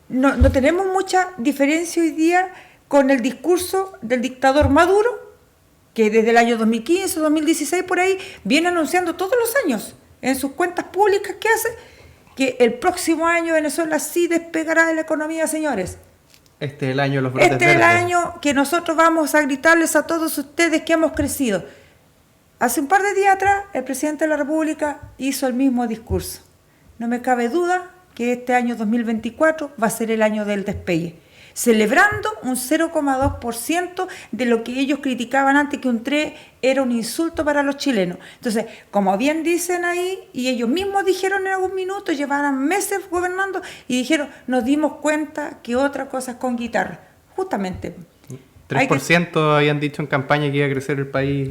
no tenemos mucha diferencia hoy día con el discurso del dictador Maduro, que desde el año 2015, 2016 por ahí, viene anunciando todos los años en sus cuentas públicas que hace, que el próximo año Venezuela sí despegará de la economía, señores.
Este es el año de los brotes
Este es el
verdes.
año que nosotros vamos a gritarles a todos ustedes que hemos crecido. Hace un par de días atrás, el presidente de la República hizo el mismo discurso. No me cabe duda que este año 2024 va a ser el año del despegue, celebrando un 0,2% de lo que ellos criticaban antes, que un 3 era un insulto para los chilenos. Entonces, como bien dicen ahí, y ellos mismos dijeron en algún minuto, llevaban meses gobernando, y dijeron, nos dimos cuenta que otra cosa es con guitarra. Justamente.
3% habían dicho en campaña que iba a crecer el país.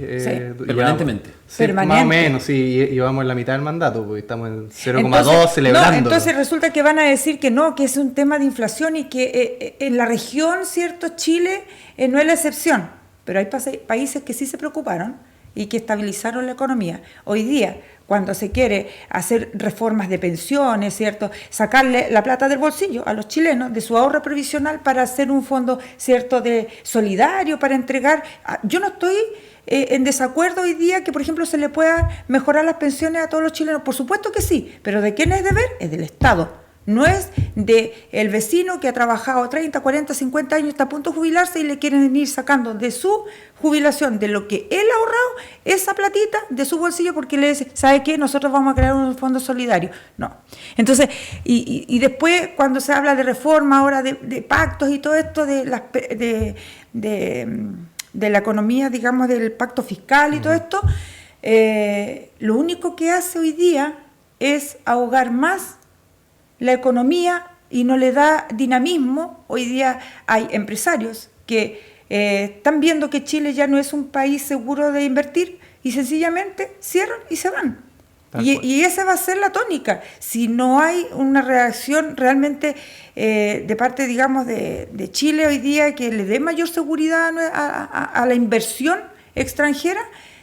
Permanentemente.
Sí, más o menos, sí, íbamos en la mitad del mandato, porque estamos en 0,2 celebrando.
No, entonces resulta que van a decir que no, que es un tema de inflación y que en la región, ¿cierto?, Chile no es la excepción, pero hay países que sí se preocuparon y que estabilizaron la economía. Hoy día, cuando se quiere hacer reformas de pensiones, ¿cierto?, sacarle la plata del bolsillo a los chilenos, de su ahorro previsional, para hacer un fondo, ¿cierto?, de solidario, para entregar. Yo no estoy en desacuerdo hoy día que, por ejemplo, se le pueda mejorar las pensiones a todos los chilenos. Por supuesto que sí, pero ¿de quién es deber? Es del Estado. No es de el vecino que ha trabajado 30, 40, 50 años, está a punto de jubilarse y le quieren ir sacando de su jubilación, de lo que él ha ahorrado, esa platita de su bolsillo, porque le dice, ¿sabe qué? Nosotros vamos a crear un fondo solidario. No. Entonces, y después cuando se habla de reforma ahora, de pactos y todo esto, de la economía, digamos, del pacto fiscal y todo esto, lo único que hace hoy día es ahogar más la economía y no le da dinamismo. Hoy día hay empresarios que están viendo que Chile ya no es un país seguro de invertir y sencillamente cierran y se van. Y esa va a ser la tónica. Si no hay una reacción realmente de parte, digamos, de Chile hoy día que le dé mayor seguridad a la inversión extranjera,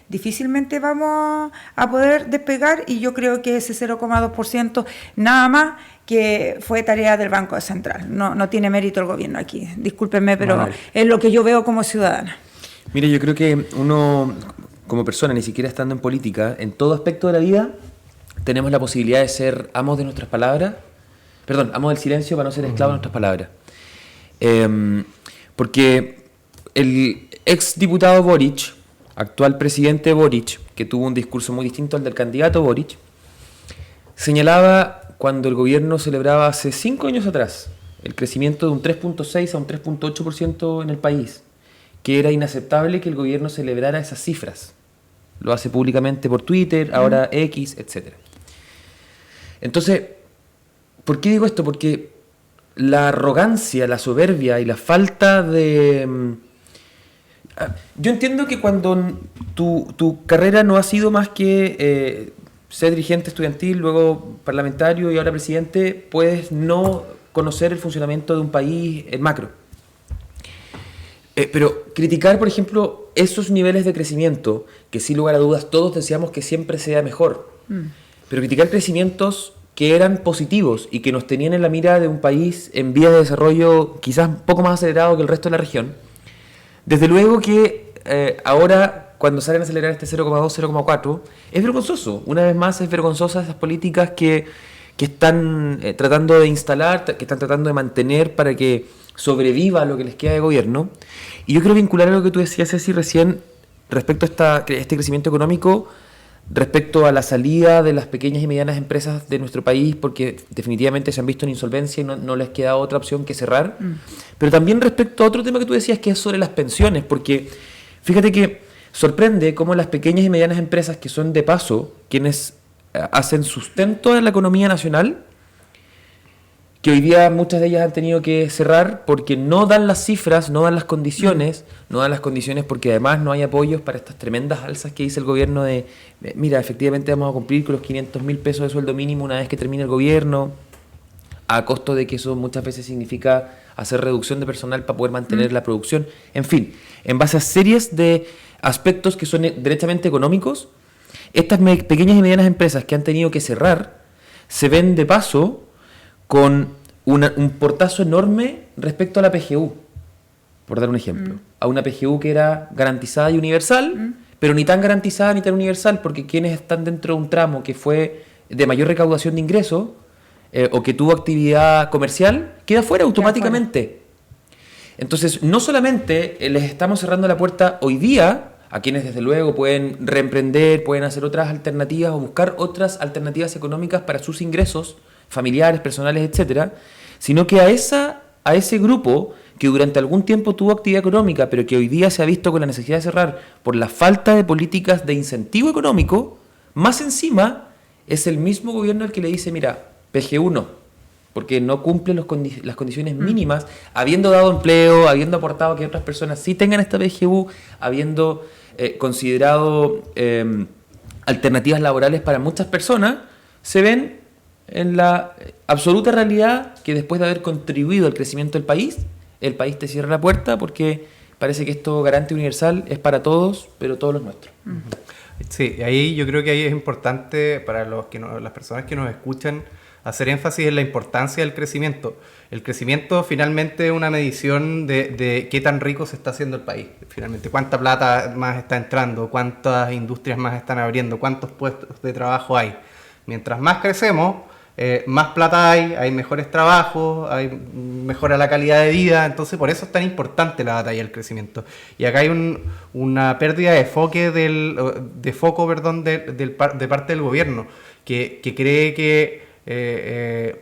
difícilmente vamos a poder despegar, y yo creo que ese 0,2% nada más que fue tarea del Banco Central. No tiene mérito el gobierno aquí, discúlpenme, pero bueno, es lo que yo veo como ciudadana.
Mire, yo creo que uno, como persona, ni siquiera estando en política, en todo aspecto de la vida, tenemos la posibilidad de ser amos de nuestras palabras, amos del silencio para no ser esclavos de nuestras palabras. Porque el ex diputado Boric, actual presidente Boric, que tuvo un discurso muy distinto al del candidato Boric, señalaba cuando el gobierno celebraba hace 5 años atrás el crecimiento de un 3.6 a un 3.8% en el país, que era inaceptable que el gobierno celebrara esas cifras. Lo hace públicamente por Twitter, ahora X, etc. Entonces, ¿por qué digo esto? Porque la arrogancia, la soberbia y la falta de... Yo entiendo que cuando tu carrera no ha sido más que ser dirigente estudiantil, luego parlamentario y ahora presidente, puedes no conocer el funcionamiento de un país en macro. Pero criticar, por ejemplo, esos niveles de crecimiento, que sin lugar a dudas todos deseamos que siempre sea mejor, pero criticar crecimientos que eran positivos y que nos tenían en la mira de un país en vías de desarrollo quizás un poco más acelerado que el resto de la región, desde luego que ahora cuando salen a acelerar este 0,2, 0,4, es vergonzoso. Una vez más es vergonzosa esas políticas que están tratando de instalar, que están tratando de mantener para que sobreviva lo que les queda de gobierno. Y yo quiero vincular a lo que tú decías, Ceci, recién respecto a este crecimiento económico, respecto a la salida de las pequeñas y medianas empresas de nuestro país, porque definitivamente se han visto en insolvencia y no les queda otra opción que cerrar. Pero también respecto a otro tema que tú decías, que es sobre las pensiones, porque fíjate que sorprende cómo las pequeñas y medianas empresas, que son de paso quienes hacen sustento en la economía nacional, que hoy día muchas de ellas han tenido que cerrar porque no dan las cifras, no dan las condiciones, porque además no hay apoyos para estas tremendas alzas que dice el gobierno de, mira, efectivamente vamos a cumplir con los 500.000 pesos de sueldo mínimo una vez que termine el gobierno, a costo de que eso muchas veces significa hacer reducción de personal para poder mantener la producción. En fin, en base a series de aspectos que son derechamente económicos, estas pequeñas y medianas empresas que han tenido que cerrar se ven de paso con un portazo enorme respecto a la PGU, por dar un ejemplo. A una PGU que era garantizada y universal, pero ni tan garantizada ni tan universal, porque quienes están dentro de un tramo que fue de mayor recaudación de ingresos o que tuvo actividad comercial, queda fuera automáticamente. Entonces, no solamente les estamos cerrando la puerta hoy día a quienes desde luego pueden reemprender, pueden hacer otras alternativas o buscar otras alternativas económicas para sus ingresos familiares, personales, etcétera, sino que a ese grupo que durante algún tiempo tuvo actividad económica, pero que hoy día se ha visto con la necesidad de cerrar por la falta de políticas de incentivo económico, más encima es el mismo gobierno el que le dice, mira, PGU no, porque no cumple las condiciones mínimas, habiendo dado empleo, habiendo aportado que otras personas sí tengan esta PGU, habiendo considerado alternativas laborales para muchas personas, se ven en la absoluta realidad que después de haber contribuido al crecimiento del país, el país te cierra la puerta porque parece que esto garante universal es para todos, pero todos los nuestros.
Sí, ahí yo creo que ahí es importante para las personas que nos escuchan hacer énfasis en la importancia del crecimiento. El crecimiento finalmente es una medición de qué tan rico se está haciendo el país. Finalmente, cuánta plata más está entrando, cuántas industrias más están abriendo, cuántos puestos de trabajo hay. Mientras más crecemos, más plata hay mejores trabajos, mejora la calidad de vida, entonces por eso es tan importante la batalla del crecimiento. Y acá hay una pérdida de foco de parte del gobierno, que cree que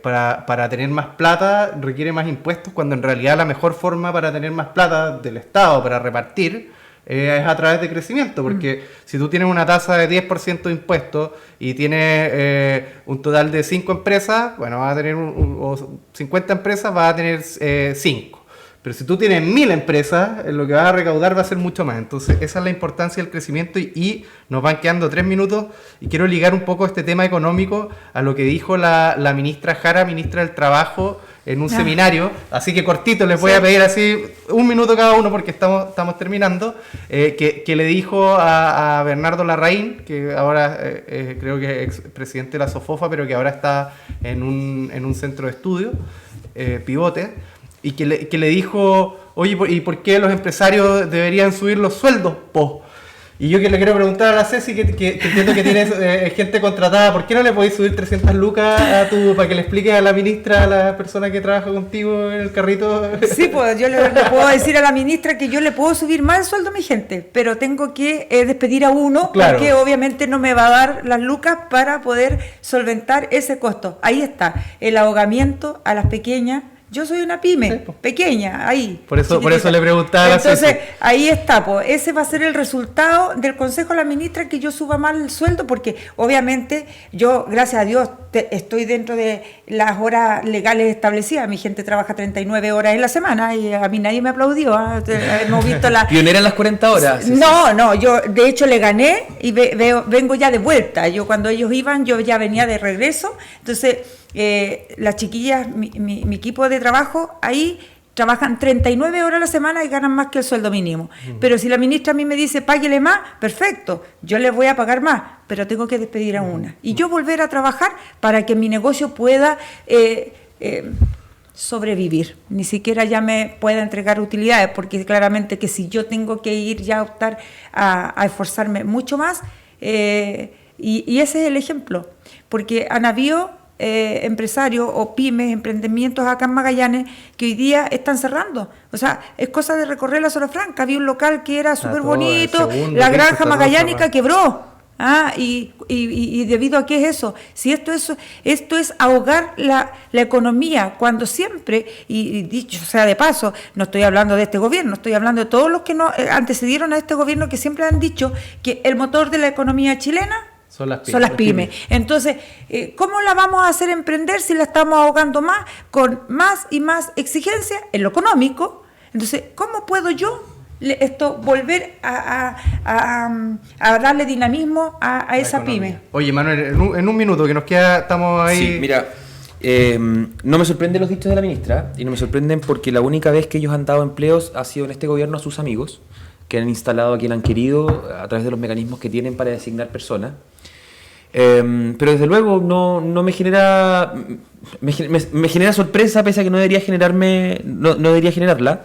para tener más plata requiere más impuestos, cuando en realidad la mejor forma para tener más plata del Estado para repartir es a través de crecimiento, porque si tú tienes una tasa de 10% de impuestos y tienes un total de 5 empresas, bueno, vas a tener o 50 empresas, vas a tener 5. Pero si tú tienes 1000 empresas, lo que vas a recaudar va a ser mucho más. Entonces, esa es la importancia del crecimiento y nos van quedando 3 minutos y quiero ligar un poco este tema económico a lo que dijo la ministra Jara, ministra del Trabajo, en un seminario, así que cortito les voy a pedir así 1 minuto cada uno porque estamos terminando, que le dijo a Bernardo Larraín, que ahora creo que es presidente de la SOFOFA, pero que ahora está en un centro de estudio, Pivote, y que le dijo, oye, ¿y por qué los empresarios deberían subir los sueldos? Y yo que le quiero preguntar a la Ceci, que entiendo que tienes gente contratada, ¿por qué no le podéis subir 300 lucas para que le expliques a la ministra, a la persona que trabaja contigo en el carrito?
Sí, pues yo le puedo decir a la ministra que yo le puedo subir más el sueldo a mi gente, pero tengo que despedir a uno,
claro,
porque obviamente no me va a dar las lucas para poder solventar ese costo. Ahí está, el ahogamiento a las pequeñas. Yo soy una pyme, sí, pequeña, ahí.
Por eso le preguntaba a la
Entonces,
Ceci.
ahí está, pues, ese va a ser el resultado del consejo a la ministra, que yo suba más el sueldo, porque obviamente yo, gracias a Dios, estoy dentro de las horas legales establecidas. Mi gente trabaja 39 horas en la semana y a mí nadie me aplaudió. Hemos visto la...
¿Pionera en las 40 horas?
No, yo de hecho le gané y vengo ya de vuelta. Yo cuando ellos iban, yo ya venía de regreso. Entonces... las chiquillas, mi equipo de trabajo, ahí trabajan 39 horas a la semana y ganan más que el sueldo mínimo. Pero si la ministra a mí me dice, páguele más, perfecto, yo les voy a pagar más, pero tengo que despedir a una. Y yo volver a trabajar para que mi negocio pueda sobrevivir. Ni siquiera ya me pueda entregar utilidades, porque claramente que si yo tengo que ir ya a optar a esforzarme mucho más, y ese es el ejemplo, porque han habido empresarios o pymes, emprendimientos acá en Magallanes que hoy día están cerrando. O sea, es cosa de recorrer la zona franca. Había un local que era súper bonito, la granja magallánica quebró. Y debido a qué es eso, si esto es ahogar la economía, cuando siempre, y dicho sea de paso, no estoy hablando de este gobierno, estoy hablando de todos los que no antecedieron a este gobierno, que siempre han dicho que el motor de la economía chilena son las pymes. Entonces, ¿cómo la vamos a hacer emprender si la estamos ahogando más, con más y más exigencia en lo económico? Entonces, ¿cómo puedo yo volver a darle dinamismo a esa pyme?
Oye, Manuel, en un minuto que nos queda, estamos ahí...
Sí, mira, no me sorprenden los dichos de la ministra, y no me sorprenden porque la única vez que ellos han dado empleos ha sido en este gobierno a sus amigos, que han instalado a quien han querido a través de los mecanismos que tienen para designar personas. Pero desde luego no me genera me genera sorpresa, pese a que no debería generarla,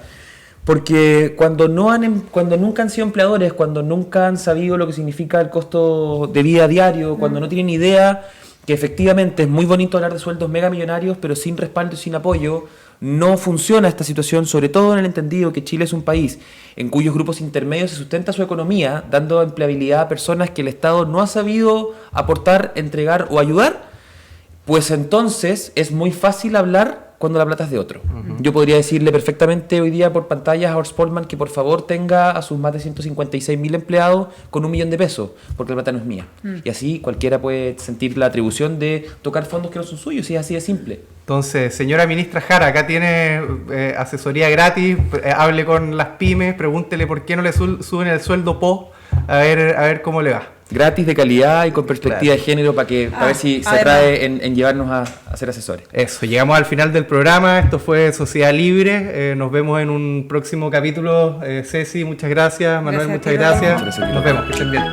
porque cuando nunca han sido empleadores, cuando nunca han sabido lo que significa el costo de vida diario, cuando no tienen idea que efectivamente es muy bonito hablar de sueldos mega millonarios, pero sin respaldo y sin apoyo, no funciona esta situación, sobre todo en el entendido que Chile es un país en cuyos grupos intermedios se sustenta su economía, dando empleabilidad a personas que el Estado no ha sabido aportar, entregar o ayudar. Pues entonces es muy fácil hablar cuando la plata es de otro. Uh-huh. Yo podría decirle perfectamente hoy día por pantallas a Horst Polman que por favor tenga a sus más de 156.000 empleados con $1 millón de pesos, porque la plata no es mía. Y así cualquiera puede sentir la atribución de tocar fondos que no son suyos, y es así de simple.
Entonces, señora ministra Jara, acá tiene asesoría gratis, hable con las pymes, pregúntele por qué no le suben el sueldo a ver cómo le va.
Gratis, de calidad y con perspectiva de género, para ver si se trae en llevarnos a ser asesores.
Eso, llegamos al final del programa. Esto fue Sociedad Libre. Nos vemos en un próximo capítulo. Ceci, muchas gracias. Manuel, muchas gracias. Nos vemos, que estén bien.